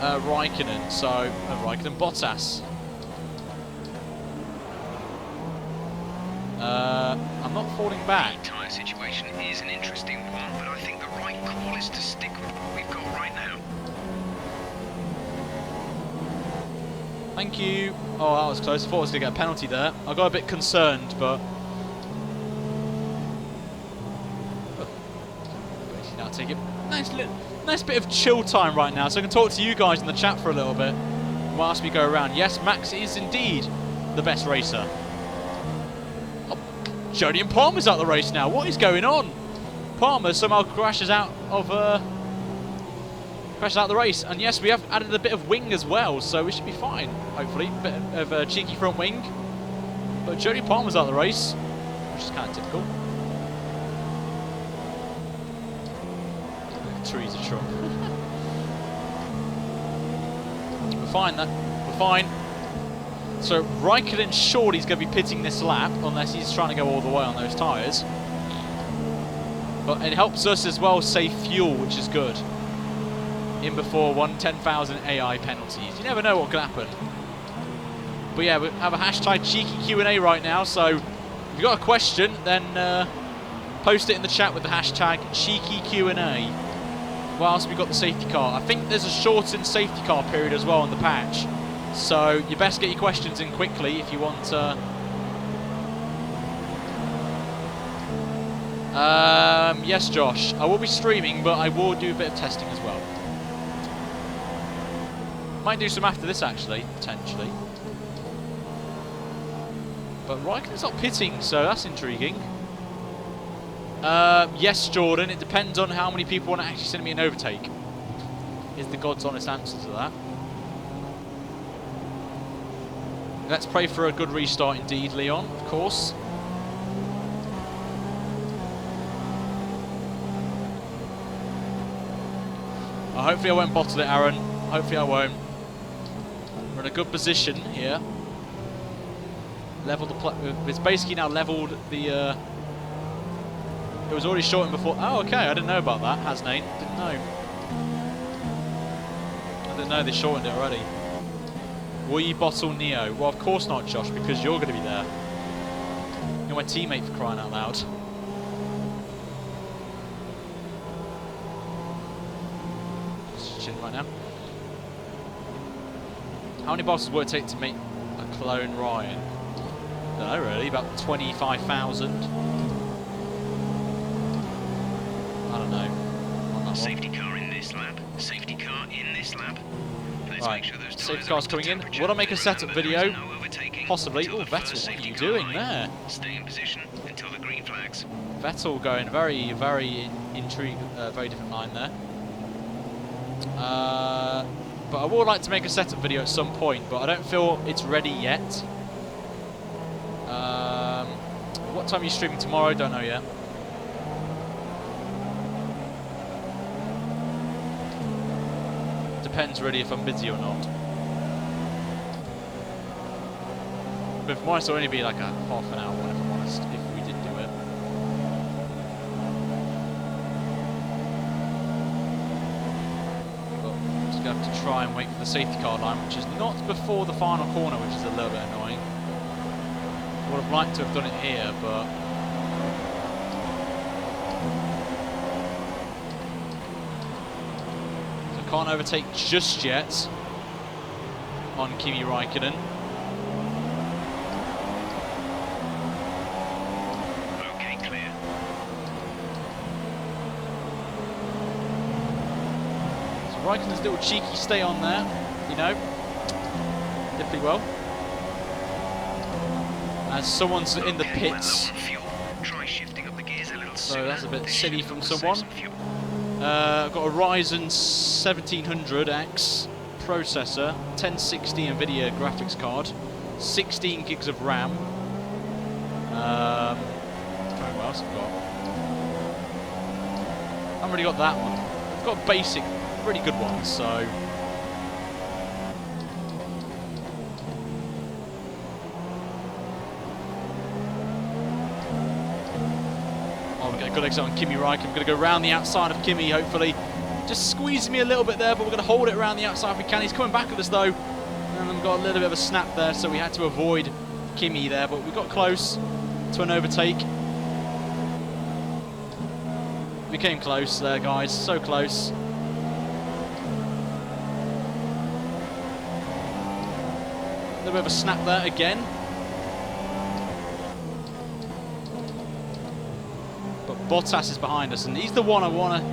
Raikkonen. So Raikkonen, Bottas. I'm not falling back. The tyre situation is an interesting one, but I think the right call is to stick with what we've got right now. Thank you. Oh, that was close. I thought I was going to get a penalty there. I got a bit concerned, but... basically now take it. Nice bit of chill time right now, so I can talk to you guys in the chat for a little bit whilst we go around. Yes, Max is indeed the best racer. Jody and Palmer's out of the race now. What is going on? Palmer somehow crashes out of the race. And yes, we have added a bit of wing as well, so we should be fine, hopefully. Bit of a cheeky front wing. But Jody Palmer's out of the race, which is kind of typical. Teresa Trump. We're fine, then. We're fine. So Raikkonen surely is going to be pitting this lap, unless he's trying to go all the way on those tyres. But it helps us as well save fuel, which is good. In before 10,000 AI penalties. You never know what could happen. But yeah, we have a hashtag cheeky Q&A right now, so if you've got a question, then post it in the chat with the hashtag cheeky Q&A. Whilst we've got the safety car. I think there's a shortened safety car period as well on the patch. So you best get your questions in quickly if you want yes, Josh, I will be streaming, but I will do a bit of testing as well. Might do some after this, actually, potentially. But Raikkonen's not pitting, so that's intriguing. Yes, Jordan, it depends on how many people want to actually send me an overtake. Is the God's honest answer to that. Let's pray for a good restart indeed, Leon, of course. Hopefully I won't bottle it, Aaron. Hopefully I won't. We're in a good position here. Level the it's basically now leveled the... it was already shortened before. Oh, okay, I didn't know about that. Hasnane, didn't know. I didn't know they shortened it already. Will you bottle Neo? Well, of course not, Josh, because you're going to be there. You're my teammate, for crying out loud. Just chilling right now. How many bottles would it take to make a clone Ryan? I don't know, really. About 25,000. I don't know. On that Safety car in this lap. Safety car in this lap. Let's right, make sure those safety car's coming in. Will I make a setup video? Possibly. Oh, Vettel, what are you doing there? Stay in position until the green flags. Vettel going very, very intrigued, very different line there. But I would like to make a setup video at some point, but I don't feel it's ready yet. What time are you streaming tomorrow? Don't know yet. Depends really if I'm busy or not. But if I'm honest, it'll only be like a half an hour one, if I'm honest, if we did do it. But I'm just going to have to try and wait for the safety car line, which is not before the final corner, which is a little bit annoying. I would have liked to have done it here, but... can't overtake just yet on Kimi Raikkonen. Okay, clear. So Raikkonen's little cheeky stay on there, you know, did pretty well. As someone's in the pits. Try shifting up the gears a little so that's a bit silly from someone. I've got a Ryzen 1700X processor, 1060 NVIDIA graphics card, 16 gigs of RAM. What else have I got? I haven't really got that one. I've got basic, really good ones, so... Good exit on Kimi Räikkönen. I'm going to go around the outside of Kimi, hopefully. Just squeezing me a little bit there, but we're going to hold it around the outside if we can. He's coming back at us, though. And we've got a little bit of a snap there, so we had to avoid Kimi there, but we got close to an overtake. We came close there, guys. So close. A little bit of a snap there again. Bottas is behind us, and he's the one I want to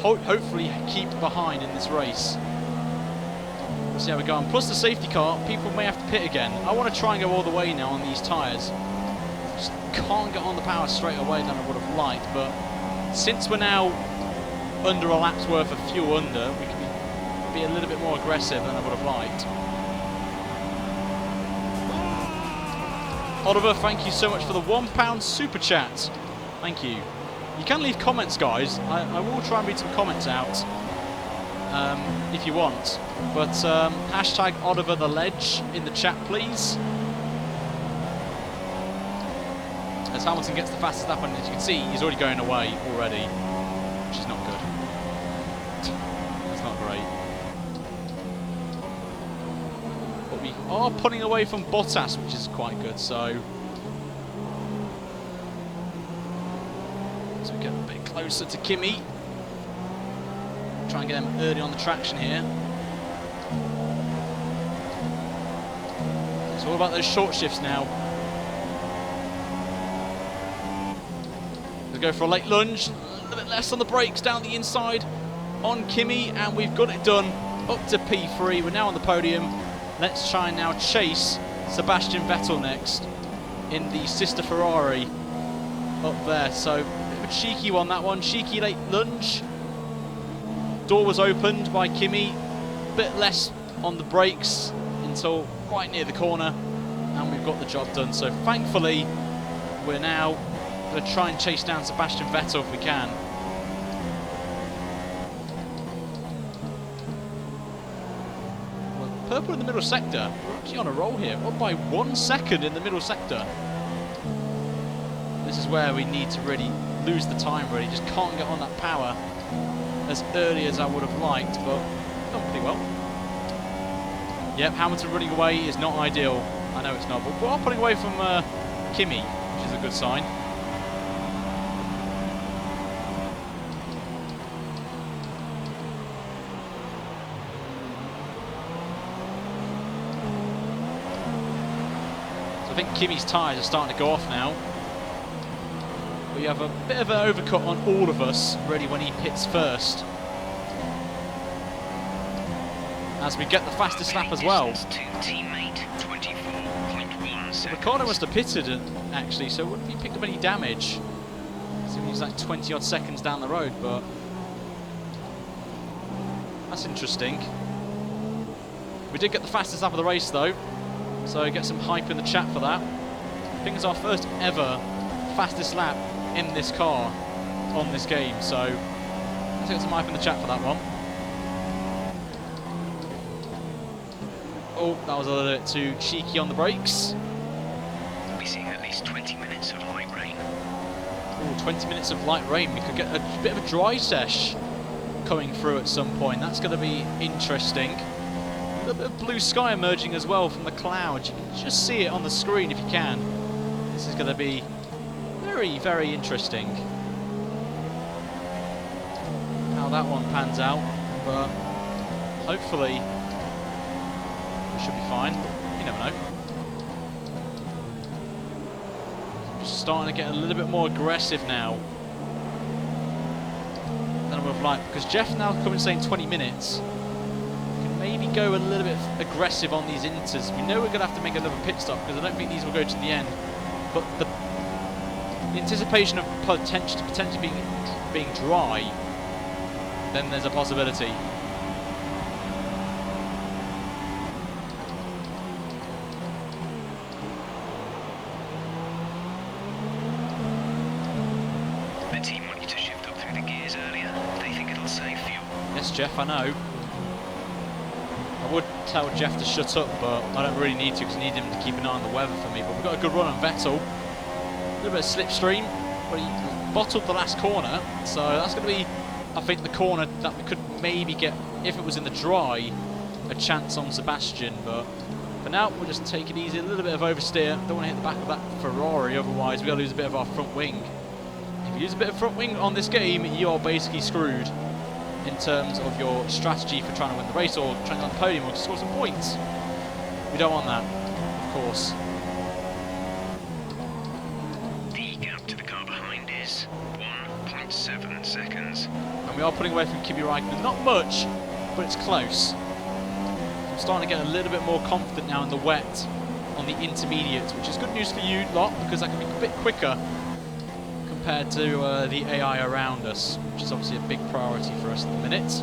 hopefully keep behind in this race. We'll see how we go on. Plus the safety car, people may have to pit again. I want to try and go all the way now on these tyres. Just can't get on the power straight away than I would have liked, but since we're now under a lap's worth of fuel under, we can be a little bit more aggressive than I would have liked. Oliver, thank you so much for the £1 super chat. Thank you. You can leave comments, guys. I will try and read some comments out if you want. But hashtag Oliver the Ledge in the chat, please. As Hamilton gets the fastest lap, and as you can see, he's already going away already, which is not good. That's not great. But we are pulling away from Bottas, which is quite good, so... So we get a bit closer to Kimi. Try and get him early on the traction here. It's all about those short shifts now. We'll go for a late lunge. A little bit less on the brakes down the inside on Kimi, and we've got it done up to P3. We're now on the podium. Let's try and now chase Sebastian Vettel next in the sister Ferrari up there. So a cheeky one, that one. Cheeky late lunge. Door was opened by Kimi. A bit less on the brakes until right near the corner, and we've got the job done. So thankfully, we're now going to try and chase down Sebastian Vettel if we can. Well, purple in the middle sector. We're actually on a roll here. Up by 1 second in the middle sector. This is where we need to really lose the time, really. Just can't get on that power as early as I would have liked, but done pretty well. Yep, Hamilton running away is not ideal. I know it's not, but we're pulling away from Kimi, which is a good sign. So I think Kimi's tyres are starting to go off now. We have a bit of an overcut on all of us, really, when he pits first. As we get the fastest lap as well. Ricciardo must have pitted, actually, so wouldn't he pick up any damage? So he's like 20 odd seconds down the road, but that's interesting. We did get the fastest lap of the race, though, so get some hype in the chat for that. I think it's our first ever fastest lap in this car on this game, so let's get some hype in the chat for that one. Oh, that was a little bit too cheeky on the brakes. We'll be seeing at least 20 minutes of light rain. Oh, 20 minutes of light rain. We could get a bit of a dry sesh coming through at some point. That's going to be interesting. A little bit of blue sky emerging as well from the clouds. You can just see it on the screen if you can. This is going to be very, very interesting how that one pans out, but hopefully we should be fine. You never know. Just starting to get a little bit more aggressive now than I would have liked, because Jeff now coming saying 20 minutes. We can maybe go a little bit aggressive on these inters. We know we're going to have to make a little pit stop, because I don't think these will go to the end, but the in anticipation of potentially being dry, then there's a possibility. The team want you to shift up through the gears earlier. They think it'll save fuel. Yes, Jeff, I know. I would tell Jeff to shut up, but I don't really need to because I need him to keep an eye on the weather for me. But we've got a good run on Vettel. A little bit of slipstream, but he bottled the last corner. So that's going to be, I think, the corner that we could maybe get, if it was in the dry, a chance on Sebastian. But for now, we'll just take it easy. A little bit of oversteer. Don't want to hit the back of that Ferrari, otherwise we're going to lose a bit of our front wing. If you lose a bit of front wing on this game, you're basically screwed in terms of your strategy for trying to win the race or trying to get on the podium or to score some points. We don't want that, of course. The gap to the car behind is 1.7 seconds. And we are putting away from Kimi Räikkönen. Not much, but it's close. I'm starting to get a little bit more confident now in the wet on the intermediates, which is good news for you lot because that can be a bit quicker compared to the AI around us, which is obviously a big priority for us at the minute.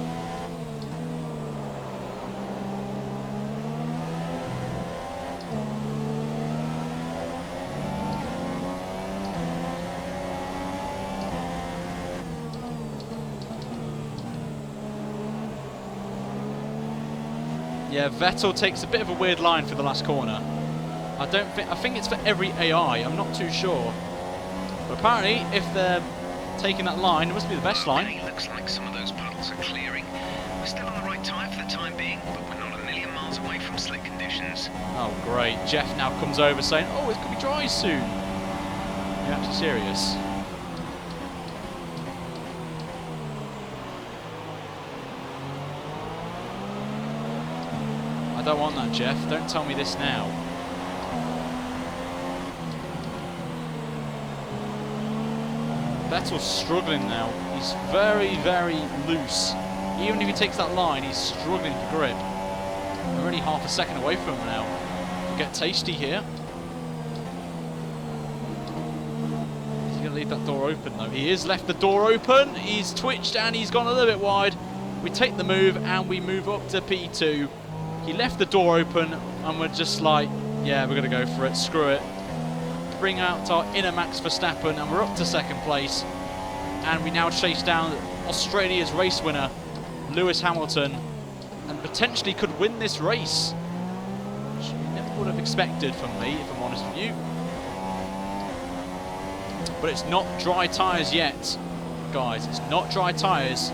Yeah, Vettel takes a bit of a weird line for the last corner. I think it's for every AI, I'm not too sure. But apparently, if they're taking that line, it must be the best line. It looks like some of those puddles are clearing. We're still on the right tyre for the time being, but we're not a million miles away from slick conditions. Oh, great. Jeff now comes over saying, oh, it could be dry soon. You're actually serious? I don't want that, Jeff. Don't tell me this now. Vettel's struggling now. He's very, very loose. Even if he takes that line, he's struggling for grip. We're only half a second away from him now. We'll get tasty here. Is he going to leave that door open, though? He has left the door open. He's twitched and he's gone a little bit wide. We take the move and we move up to P2. He left the door open and we're just like, yeah, we're going to go for it. Screw it. Bring out our inner Max Verstappen and we're up to second place, and we now chase down Australia's race winner Lewis Hamilton and potentially could win this race, which you never would have expected from me, if I'm honest with you. But it's not dry tyres yet, guys. It's not dry tyres.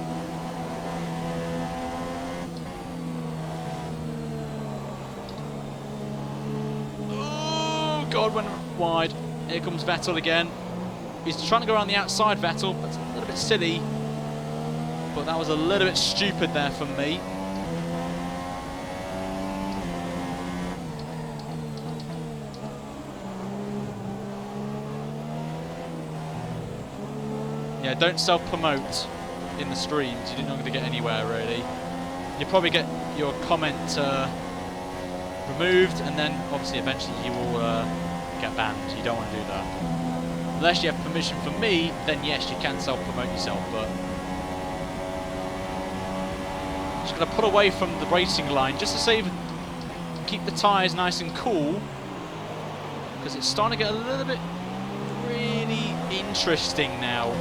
Oh God, went wide. Here comes Vettel again. He's trying to go around the outside, Vettel. That's a little bit silly, but that was a little bit stupid there from me. Yeah, don't self-promote in the streams. You're not going to get anywhere, really. You'll probably get your comment removed, and then obviously eventually you will get banned. You don't want to do that. Unless you have permission from me, then yes, you can self-promote yourself, but just going to put away from the racing line just to save, keep the tyres nice and cool, because it's starting to get a little bit really interesting now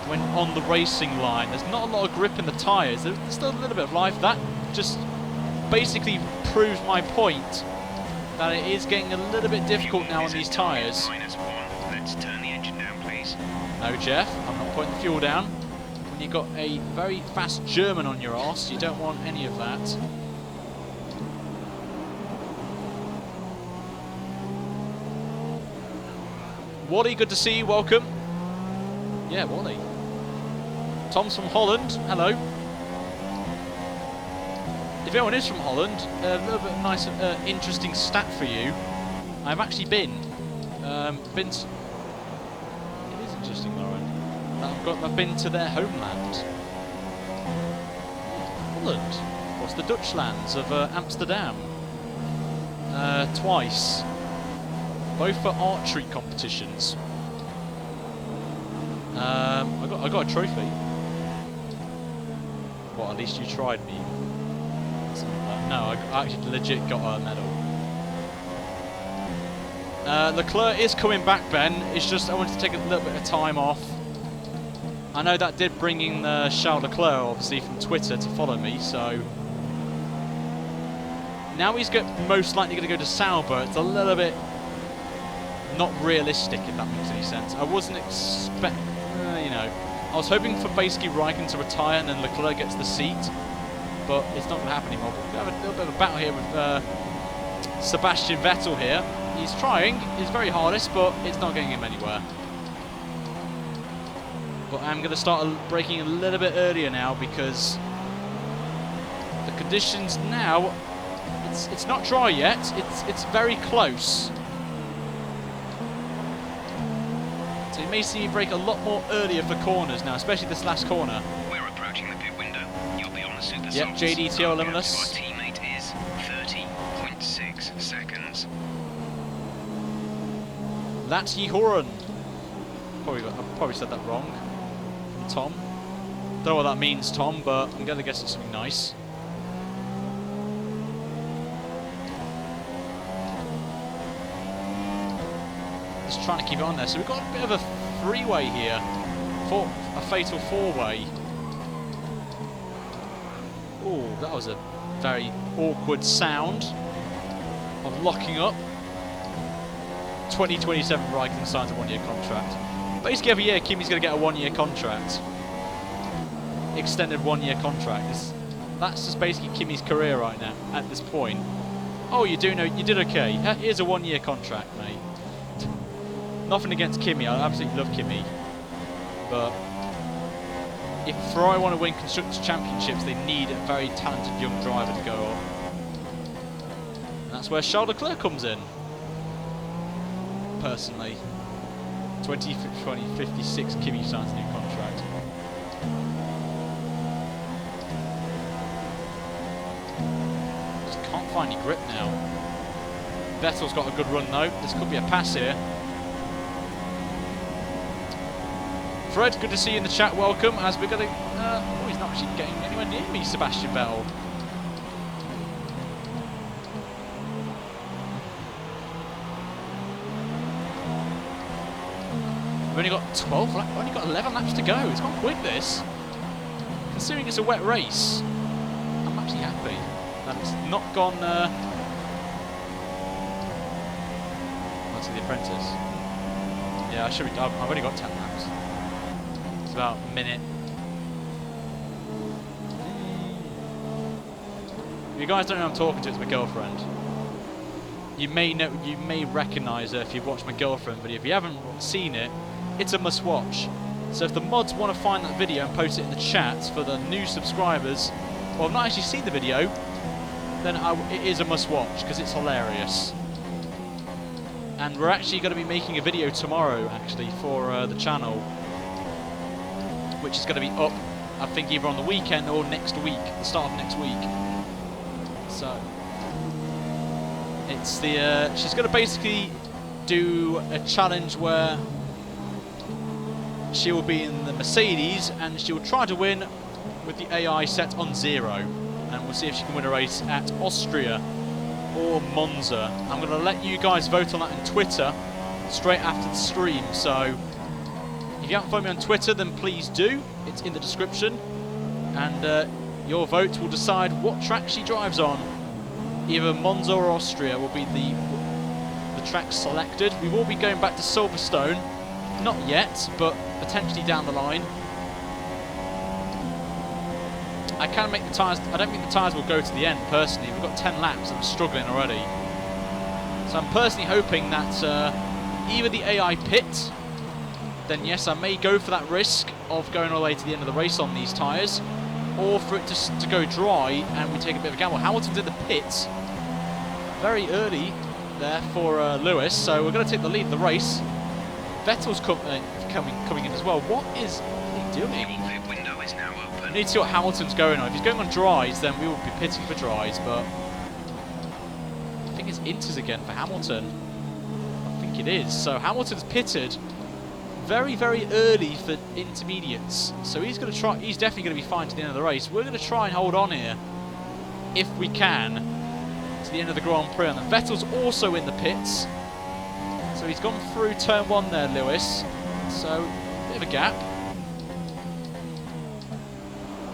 when on the racing line. There's not a lot of grip in the tyres. There's still a little bit of life. That just basically proves my point that it is getting a little bit difficult now on these tyres. Let's turn the engine down, please. No, Jeff, I'm not putting the fuel down. When you've got a very fast German on your arse, you don't want any of that. Wally, good to see you, welcome. Yeah, Wally. Tom's from Holland, hello. If anyone is from Holland, a little bit of nice, interesting stat for you. I've actually been to, it is interesting, Lauren. I've been to their homeland, Holland. Of course, the Dutch lands of Amsterdam, twice. Both for archery competitions. I got a trophy. Well, at least you tried me. No, I actually legit got a medal. Leclerc is coming back, Ben. It's just I wanted to take a little bit of time off. I know that did bring in Charles Leclerc, obviously, from Twitter to follow me, so... Now he's most likely going to go to Sauber. It's a little bit not realistic, if that makes any sense. I wasn't expecting... you know, I was hoping for basically Raikkonen to retire and then Leclerc gets the seat, but it's not going to happen anymore. But we have a little bit of a battle here with Sebastian Vettel here. He's trying his very hardest, but it's not getting him anywhere. But I'm going to start braking a little bit earlier now because the conditions now, it's not dry yet. It's very close. So you may see me brake a lot more earlier for corners now, especially this last corner. We're approaching the pit window. You'll be on the super Yep, softs. JDTO Eliminus. Our teammate is 30.6 seconds. That's Yehoran. I probably said that wrong. Tom. Don't know what that means, Tom, but I'm going to guess it's something nice. Just trying to keep it on there. So we've got a bit of a three-way here. A fatal four-way. Oh, that was a very awkward sound of locking up. 2027 Raikkonen signs a one-year contract. Basically every year Kimi's going to get a one-year contract. Extended one-year contract. That's just basically Kimi's career right now, at this point. Oh, you did okay. Here's a one-year contract, mate. Nothing against Kimi, I absolutely love Kimi. But if Ferrari want to win Constructors' Championships, they need a very talented young driver to go on. And that's where Charles Leclerc comes in. Personally. 2056 Kimi signs a new contract. Just can't find any grip now. Vettel's got a good run though. This could be a pass here. Fred, good to see you in the chat. Welcome. As we're going to... oh, he's not actually getting anywhere near me, Sebastian Vettel. We've only got 12, we've only got 11 laps to go. It's gone quick, this. Considering it's a wet race, I'm actually happy that it's not gone... That's the apprentice. Yeah, I should be... I've only got 10 laps. It's about a minute. If you guys don't know who I'm talking to, it's my girlfriend. You may know, you may recognise her if you've watched my girlfriend video. If you haven't seen it, it's a must-watch. So if the mods want to find that video and post it in the chats for the new subscribers, or have not actually seen the video, then it is a must-watch because it's hilarious. And we're actually going to be making a video tomorrow, actually, for the channel, which is going to be up, I think, either on the weekend or next week, the start of next week. So it's the she's going to basically do a challenge where she will be in the Mercedes and she will try to win with the AI set on 0, and we'll see if she can win a race at Austria or Monza. I'm going to let you guys vote on that on Twitter straight after the stream, so if you haven't followed me on Twitter, then please do. It's in the description, and your vote will decide what track she drives on. Either Monza or Austria will be the track selected. We will be going back to Silverstone, not yet, but potentially down the line. I can make the tyres. I don't think the tyres will go to the end. Personally, we've got 10 laps and I'm struggling already. So I'm personally hoping that either the AI pit, then yes, I may go for that risk of going all the way to the end of the race on these tyres, or for it just to go dry and we take a bit of a gamble. Hamilton's in the pits very early there for Lewis, so we're going to take the lead of the race. Vettel's coming in as well. What is he doing? Your pit window is now open. We need to see what Hamilton's going on. If he's going on dries, then we will be pitting for dries, but I think it's inters again for Hamilton. I think like it is. So Hamilton's pitted very, very early for intermediates. So he's going to try. He's definitely going to be fine to the end of the race. We're going to try and hold on here, if we can, to the end of the Grand Prix. And then Vettel's also in the pits. So he's gone through turn 1 there, Lewis. So, a bit of a gap.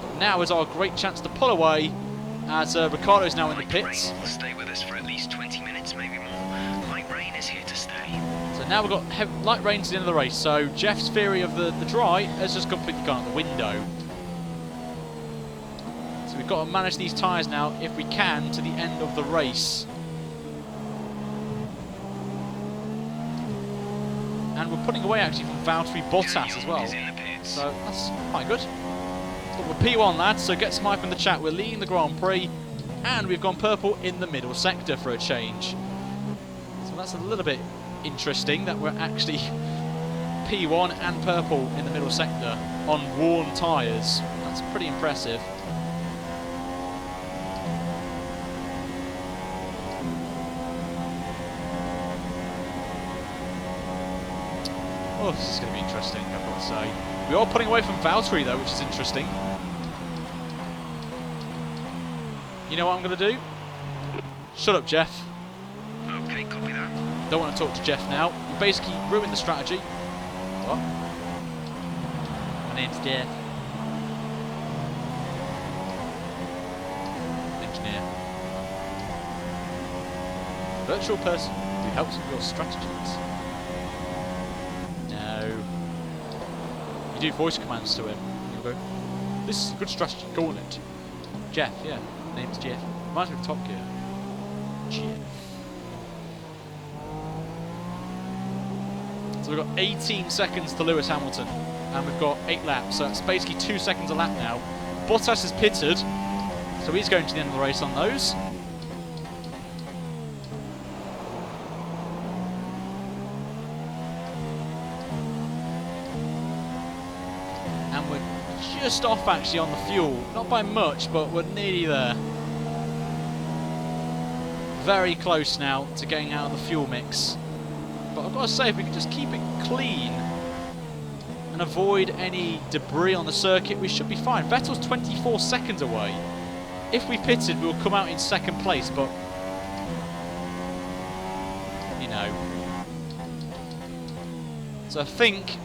But now is our great chance to pull away, as Ricciardo's now in the pits. Rain will stay with us for at least 20 minutes, maybe more. Light rain is here to stay. So now we've got light rain to the end of the race. So Jeff's theory of the dry has just completely gone out the window. So we've got to manage these tyres now, if we can, to the end of the race. And we're putting away actually from Valtteri Bottas as well. So that's quite good. But we're P1 lads, so get some hype in the chat. We're leading the Grand Prix and we've gone purple in the middle sector for a change. So that's a little bit interesting that we're actually P1 and purple in the middle sector on worn tyres. That's pretty impressive. Oh, this is going to be interesting, I've got to say. We are putting away from Valtteri though, which is interesting. You know what I'm going to do? Shut up, Jeff. Okay, copy that. Don't want to talk to Jeff now. You basically ruined the strategy. What? My name's Jeff. Engineer. Virtual person who helps with your strategies. No. You do voice commands to him. You go, this is a good strategy, go on it. Jeff, yeah. Name's Jeff. Reminds me of Top Gear. Jeff. So we've got 18 seconds to Lewis Hamilton. And we've got 8 laps. So it's basically 2 seconds a lap now. Bottas is pitted. So he's going to the end of the race on those. And we're just off actually on the fuel. Not by much, but we're nearly there. Very close now to getting out of the fuel mix. But I've got to say, if we can just keep it clean and avoid any debris on the circuit, we should be fine. Vettel's 24 seconds away. If we pitted, we'll come out in second place, but you know. So I think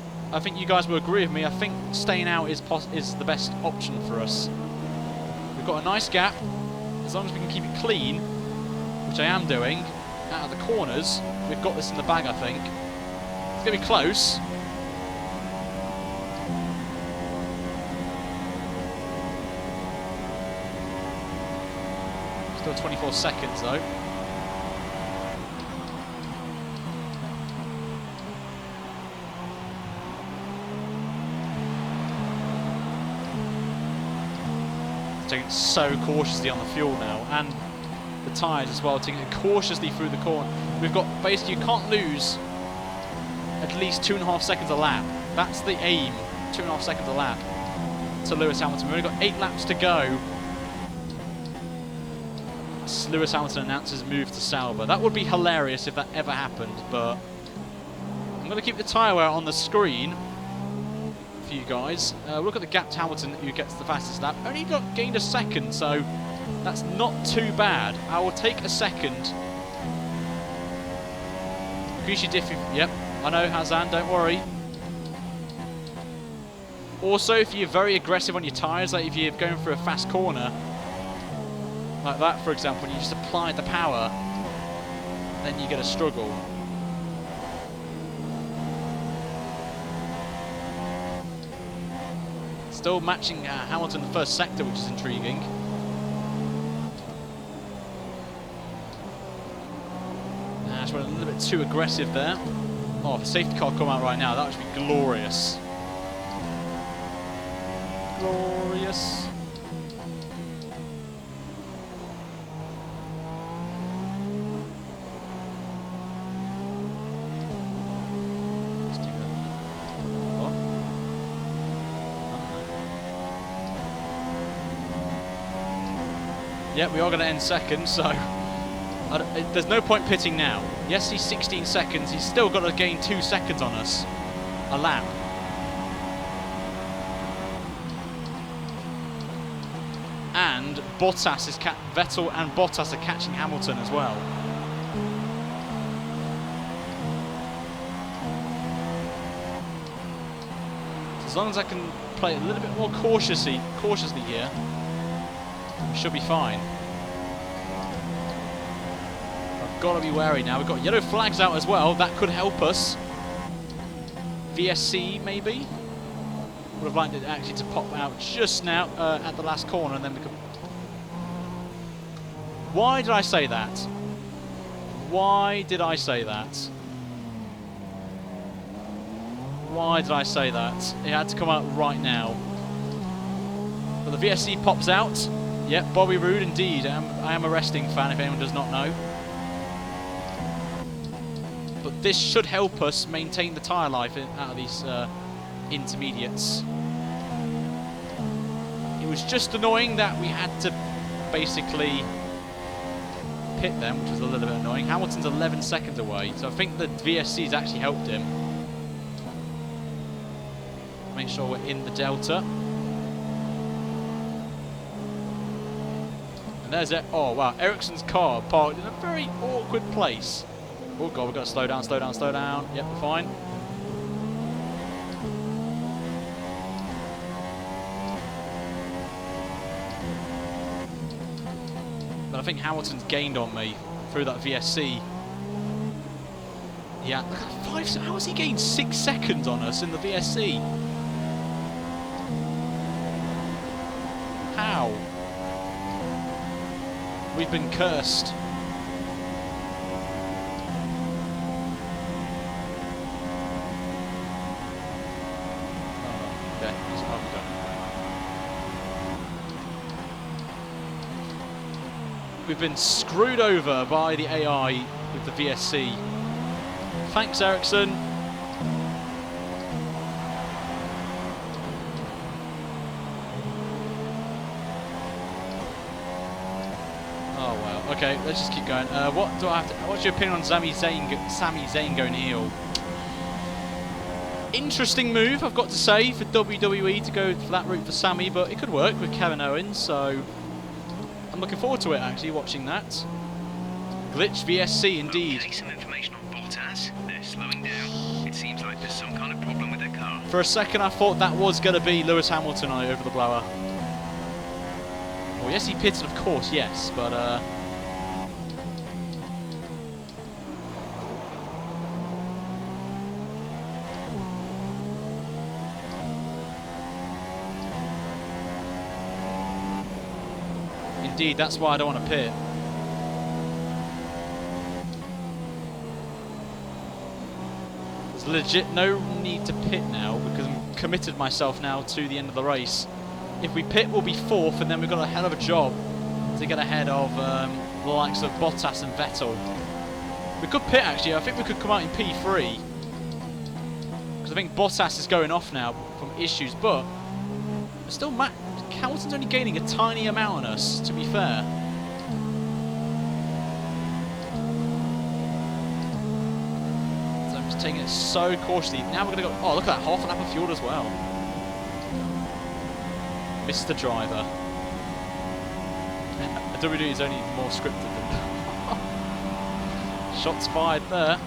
you guys will agree with me. I think staying out is the best option for us. We've got a nice gap. As long as we can keep it clean, which I am doing, out of the corners, we've got this in the bag, I think. It's going to be close. Still 24 seconds, though. Taking it so cautiously on the fuel now, and the tyres as well, taking it cautiously through the corner. We've got, basically, you can't lose at least 2.5 seconds a lap. That's the aim, 2.5 seconds a lap to Lewis Hamilton. We've only got 8 laps to go. Lewis Hamilton announces move to Sauber. That would be hilarious if that ever happened, but I'm going to keep the tyre wear on the screen for you guys. Look at the gap to Hamilton, who gets the fastest lap. Only gained a second, so that's not too bad. I will take a second. Increase your diff. Yep, I know, Hazan, don't worry. Also, if you're very aggressive on your tyres, like if you're going through a fast corner, like that, for example, and you just apply the power, then you get a struggle. Still matching Hamilton in the first sector, which is intriguing. Just went a little bit too aggressive there. Oh, if a safety car come out right now, that would be glorious. Glorious. Yeah, we are going to end second, so There's no point pitting now. Yes, he's 16 seconds. He's still got to gain 2 seconds on us. A lap. And Bottas is Vettel and Bottas are catching Hamilton as well. As long as I can play a little bit more cautiously here, we should be fine. I've got to be wary now. We've got yellow flags out as well. That could help us. VSC maybe. Would have liked it actually to pop out just now at the last corner, and then we could. Why did I say that? Why did I say that? Why did I say that? It had to come out right now. But the VSC pops out. Yep, Bobby Roode indeed. I am a wrestling fan if anyone does not know. But this should help us maintain the tyre life out of these intermediates. It was just annoying that we had to basically pit them, which was a little bit annoying. Hamilton's 11 seconds away, so I think the VSC's actually helped him. Make sure we're in the delta. And there's it. Oh wow, Ericsson's car parked in a very awkward place. Oh god, we've got to slow down, slow down, slow down. Yep, we're fine. But I think Hamilton's gained on me through that VSC. Yeah, look at 5. How has he gained 6 seconds on us in the VSC? How? We've been cursed. Okay, that's how we done. We've been screwed over by the AI with the VSC. Thanks, Ericsson. Oh well. Okay, let's just keep going. What do I have to? What's your opinion on Sami Zayn going heel? Interesting move, I've got to say, for WWE to go for that route for Sami, but it could work with Kevin Owens, so I'm looking forward to it, actually, watching that. Glitch VSC, indeed. Okay, some information on Bottas. They're slowing down. It seems like there's some kind of problem with their car. For a second, I thought that was going to be Lewis Hamilton over the blower. Well, yes, he pitted, of course, yes, but indeed, that's why I don't want to pit. There's legit no need to pit now because I'm committed myself now to the end of the race. If we pit, we'll be 4th, and then we've got a hell of a job to get ahead of the likes of Bottas and Vettel. We could pit, actually. I think we could come out in P3. Because I think Bottas is going off now from issues, but still, Hamilton's only gaining a tiny amount on us, to be fair. So I'm just taking it so cautiously. Now we're going to go... Oh, look at that. Half an lap of fuel as well. Mr. Driver. WWE is only more scripted than shots fired there.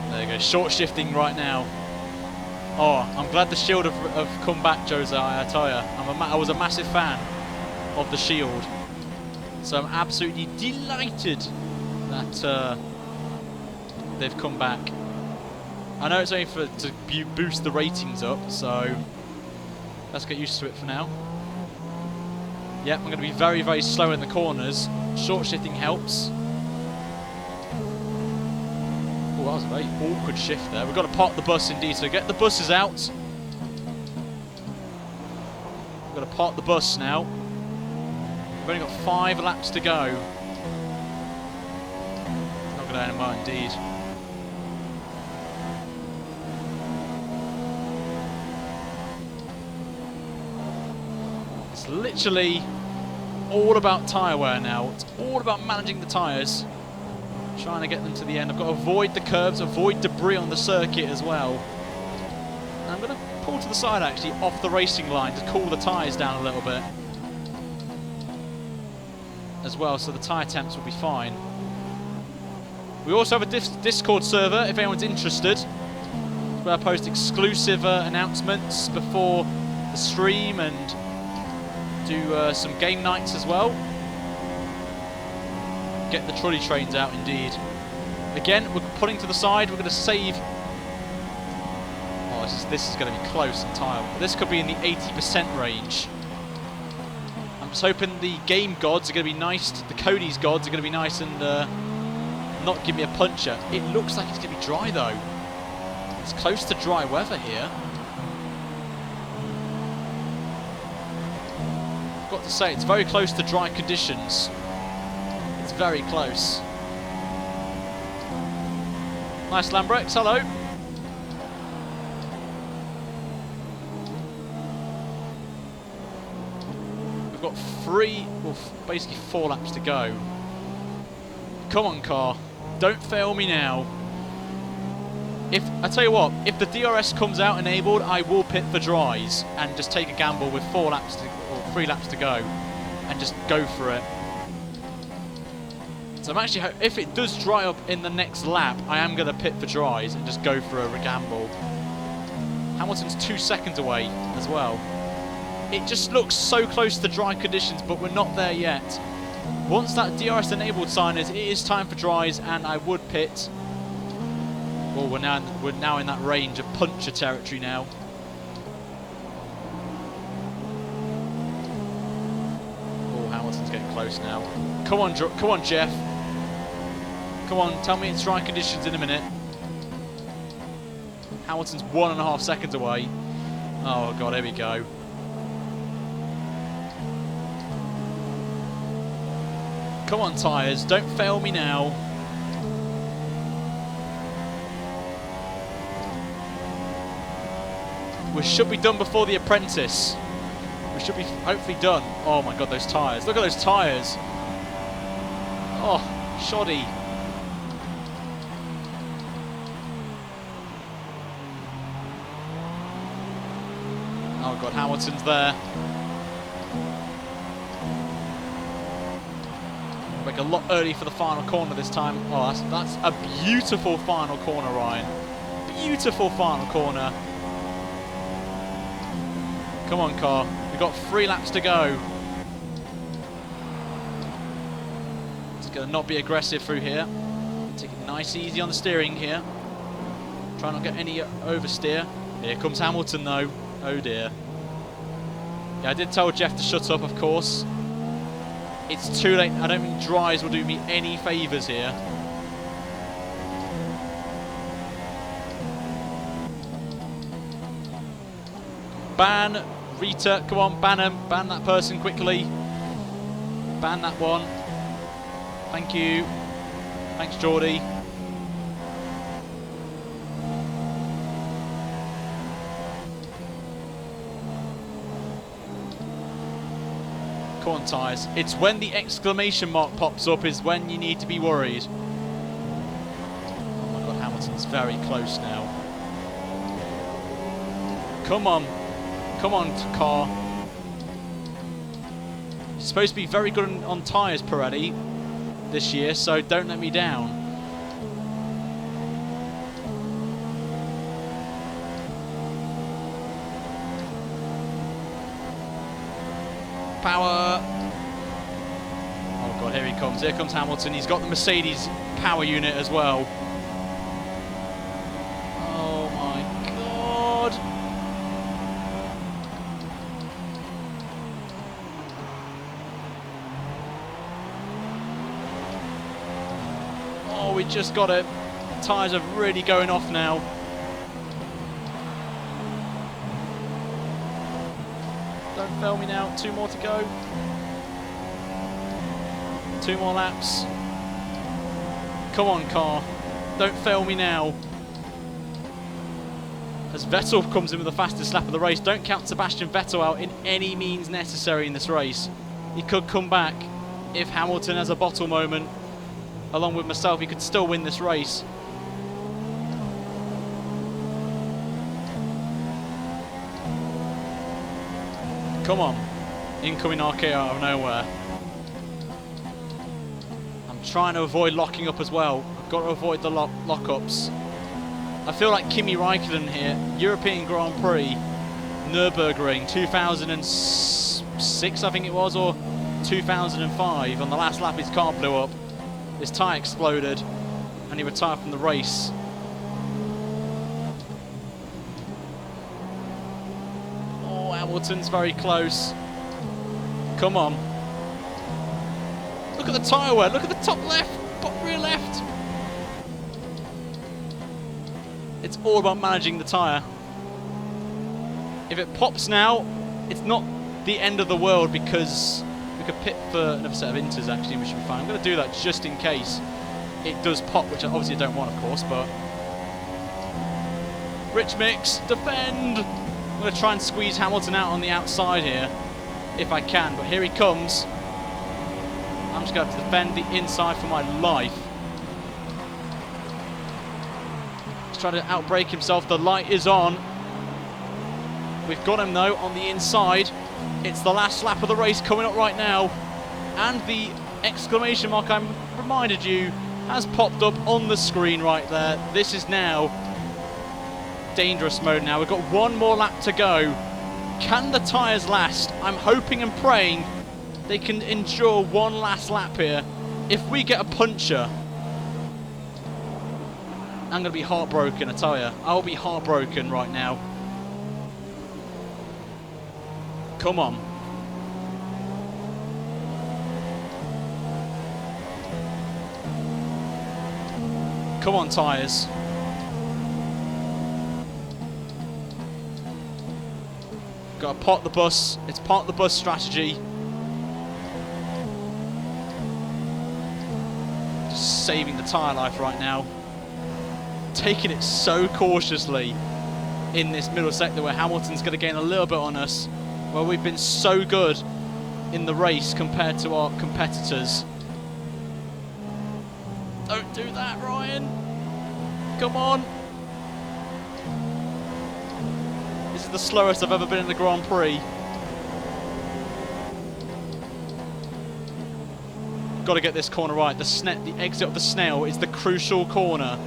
There you go, short shifting right now. Oh, I'm glad the Shield have come back, Josiah, I tell you. I was a massive fan of the Shield. So I'm absolutely delighted that they've come back. I know it's only to boost the ratings up, so let's get used to it for now. Yep, I'm going to be very, very slow in the corners. Short shifting helps. Oh, that was a very awkward shift there. We've got to park the bus indeed, so get the buses out. We've got to park the bus now. We've only got 5 laps to go. down well indeed. It's literally all about tyre wear now. It's all about managing the tyres. Trying to get them to the end. I've got to avoid the curves, avoid debris on the circuit as well. And I'm going to pull to the side actually off the racing line to cool the tyres down a little bit as well, so the tyre temps will be fine. We also have a Discord server if anyone's interested, where I post exclusive announcements before the stream and do some game nights as well. Get the trolley trains out indeed. Again, we're pulling to the side. We're going to save. Oh, this is going to be close in tyre. This could be in the 80% range. I'm just hoping the game gods are going to be nice. The Cody's gods are going to be nice and not give me a puncher. It looks like it's going to be dry though. It's close to dry weather here. I've got to say, it's very close to dry conditions. It's very close. Nice Lambrex, hello. We've got basically 4 laps to go. Come on, car. Don't fail me now. I tell you what, if the DRS comes out enabled, I will pit for dries and just take a gamble with 3 laps to go and just go for it. So I'm actually, if it does dry up in the next lap, I am going to pit for dries and just go for a gamble. Hamilton's 2 seconds away as well. It just looks so close to dry conditions, but we're not there yet. Once that DRS enabled sign is, it is time for dries, and I would pit. Well, we're now in that range of puncher territory now. Oh, Hamilton's getting close now. Come on, Jeff. Come on, tell me it's dry conditions in a minute. Hamilton's 1.5 seconds away. Oh god, here we go. Come on, tyres, don't fail me now. We should be done before the apprentice. We should be hopefully done. Oh my god, those tyres. Look at those tyres. Oh, shoddy. Oh god, Hamilton's there. Make a lot early for the final corner this time. Oh, that's a beautiful final corner, Ryan. Beautiful final corner. Come on, car. We've got 3 laps to go. It's going to not be aggressive through here. Take it nice, easy on the steering here. Try not to get any oversteer. Here comes Hamilton, though. Oh, dear. Yeah, I did tell Jeff to shut up, of course. It's too late. I don't think dries will do me any favours here. Ban Rita, come on, ban him. Ban that person quickly. Ban that one. Thank you. Thanks, Geordie. Come on, tyres. It's when the exclamation mark pops up is when you need to be worried. Oh my god, Hamilton's very close now. Come on. Come on, car. You're supposed to be very good on tyres, Pirelli, this year, so don't let me down. Power. Oh god, here he comes. Here comes Hamilton. He's got the Mercedes power unit as well. Oh my god. Oh, we just got it. Tyres are really going off now. Don't fail me now. 2 more to go. 2 more laps. Come on, car. Don't fail me now. As Vettel comes in with the fastest lap of the race, don't count Sebastian Vettel out in any means necessary in this race. He could come back if Hamilton has a bottle moment. Along with myself, he could still win this race. Come on. Incoming RKO out of nowhere. I'm trying to avoid locking up as well. I've got to avoid the lockups. I feel like Kimi Raikkonen here. European Grand Prix, Nürburgring, 2006 I think it was, or 2005. On the last lap his car blew up. His tyre exploded and he retired from the race. Oh, Hamilton's very close. Come on. Look at the tyre wear. Look at the top left, rear left. It's all about managing the tyre. If it pops now, it's not the end of the world because we could pit for another set of inters actually, we should be fine. I'm going to do that just in case it does pop, which I obviously don't want, of course, but... Rich Mix, defend! I'm going to try and squeeze Hamilton out on the outside here, if I can, but here he comes. I'm just going to have to defend the inside for my life. He's trying to outbrake himself, the light is on. We've got him though on the inside. It's the last lap of the race coming up right now. And the exclamation mark I reminded you has popped up on the screen right there. This is now dangerous mode now. We've got one more lap to go. Can the tyres last? I'm hoping and praying they can endure one last lap here. If we get a puncher, I'm going to be heartbroken, I tell you. I'll be heartbroken right now. Come on. Come on, tyres. Got to park the bus. It's park the bus strategy. Just saving the tyre life right now. Taking it so cautiously in this middle sector where Hamilton's going to gain a little bit on us. Well, we've been so good in the race compared to our competitors. Don't do that, Ryan. Come on. This is the slowest I've ever been in the Grand Prix. Got to get this corner right. The exit of the snail is the crucial corner.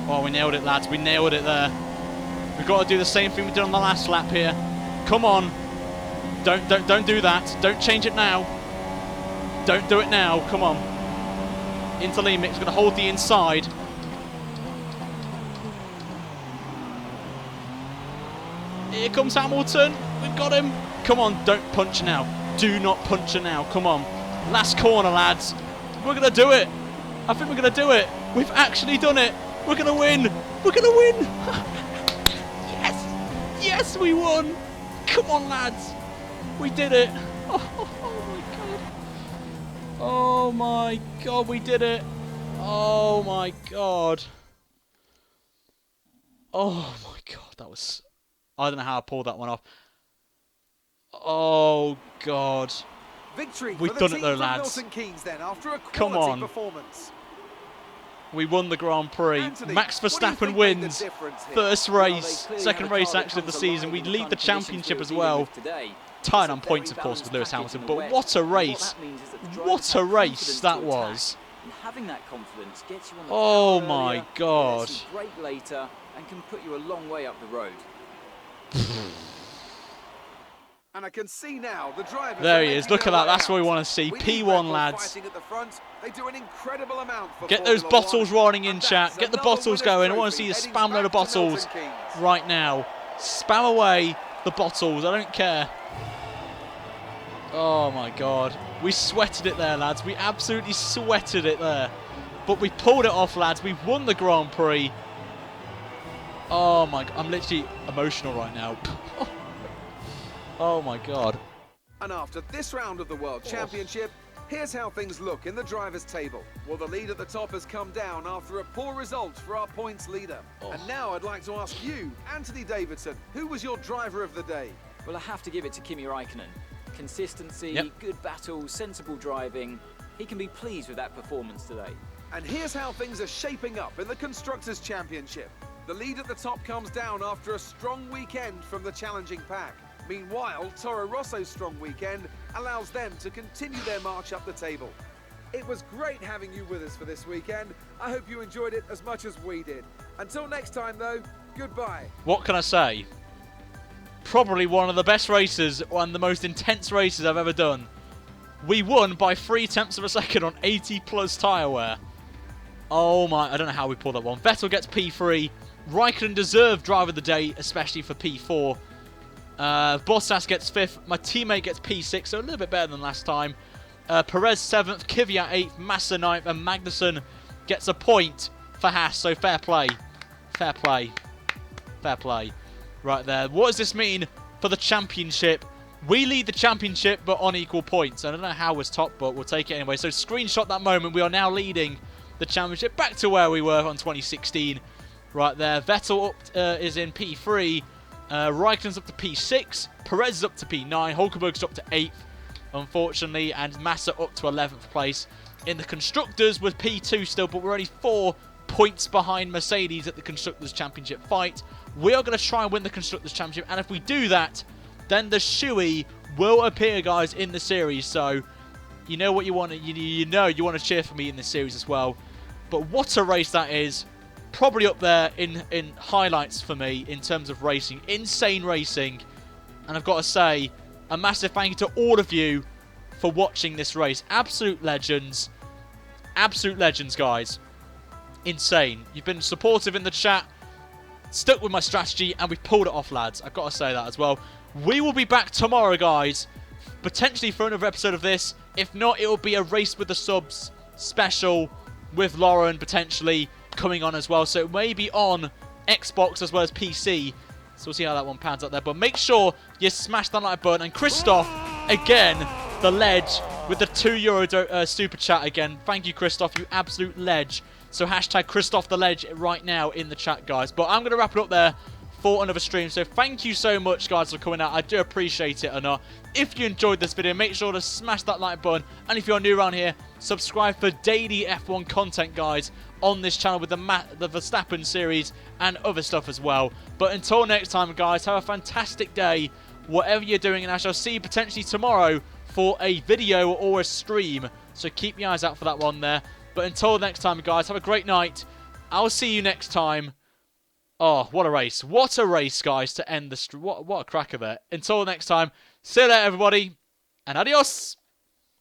Oh, we nailed it, lads. We nailed it there. We've got to do the same thing we did on the last lap here. Come on. Don't do that. Don't change it now. Don't do it now. Come on. Interlimic's going to hold the inside. Here comes Hamilton. We've got him. Come on, don't punch now. Do not punch now. Come on. Last corner, lads. We're going to do it. I think we're going to do it. We've actually done it. We're going to win. We're going to win. Yes. Yes, we won. Come on, lads. We did it. Oh my God. Oh my God, we did it. Oh my God. Oh my God, that was... I don't know how I pulled that one off. Oh God. Victory We've done it though, lads. Keynes, then, after a come on. Performance. We won the Grand Prix. Anthony, Max Verstappen wins. First race, second race actually of the season. We lead the championship as well. Tied on points, of course, with Lewis Hamilton. But what a race. What a race that was. Having that confidence gets you on the oh my God. Brake later and can put you a long way up the road. And I can see now the driver. There he is. Look at that. That's what we want to see. P1, lads. They do an incredible amount for get those bottles running in, chat. Get the bottles going. I want to see a spam load of bottles right now. Spam away the bottles. I don't care. Oh my God. We sweated it there, lads. We absolutely sweated it there. But we pulled it off, lads. We've won the Grand Prix. Oh my God. I'm literally emotional right now. Oh my God. And after this round of the World Championship, here's how things look in the drivers' table. Well, the lead at the top has come down after a poor result for our points leader. And now I'd like to ask you, Anthony Davidson, who was your driver of the day? Well, I have to give it to Kimi Räikkönen. Consistency, good battles, sensible driving. He can be pleased with that performance today. And here's how things are shaping up in the Constructors' Championship. The lead at the top comes down after a strong weekend from the challenging pack. Meanwhile, Toro Rosso's strong weekend allows them to continue their march up the table. It was great having you with us for this weekend. I hope you enjoyed it as much as we did. Until next time, though, goodbye. What can I say? Probably one of the best races and the most intense races I've ever done. We won by 0.3 of a second on 80+ tyre wear. Oh my, I don't know how we pulled that one. Vettel gets P3. Raikkonen deserved driver of the day, especially for P4. Bottas gets 5th. My teammate gets P6, so a little bit better than last time. Perez 7th, Kvyat 8th, Massa 9th, and Magnussen gets a point for Haas, so fair play. Fair play. Fair play. Right there. What does this mean for the championship? We lead the championship, but on equal points. I don't know how we're top, but we'll take it anyway. So screenshot that moment. We are now leading the championship back to where we were on 2016. Right there. Vettel up, is in P3. Raikkonen's up to P6. Perez is up to P9. Hulkenberg's up to 8th, unfortunately. And Massa up to 11th place. In the Constructors with P2 still, but we're only 4 points behind Mercedes at the Constructors' Championship fight. We are going to try and win the Constructors' Championship, and if we do that, then the shoey will appear, guys, in the series. So, you know what you want to, you know you want to cheer for me in this series as well. But what a race that is. Probably up there in highlights for me in terms of racing. Insane racing. And I've got to say, a massive thank you to all of you for watching this race. Absolute legends. Absolute legends, guys. Insane. You've been supportive in the chat. Stuck with my strategy, and we've pulled it off, lads. I've got to say that as well. We will be back tomorrow, guys. Potentially for another episode of this. If not, it will be a Race with the Subs special with Lauren potentially coming on as well. So it may be on Xbox as well as PC. So we'll see how that one pans out there. But make sure you smash that like button. And Christoph, again, the ledge with the €2 super chat again. Thank you, Christoph. You absolute ledge. So hashtag Christoph the Ledge right now in the chat, guys. But I'm going to wrap it up there for another stream. So thank you so much, guys, for coming out. I do appreciate it or not. If you enjoyed this video, make sure to smash that like button. And if you're new around here, subscribe for daily F1 content, guys, on this channel with the Verstappen series and other stuff as well. But until next time, guys, have a fantastic day, whatever you're doing. And I shall see you potentially tomorrow for a video or a stream. So keep your eyes out for that one there. But until next time, guys, have a great night. I'll see you next time. Oh, what a race. What a race, guys, to end the stream. What a cracker there. Until next time, see you later, everybody, and adios.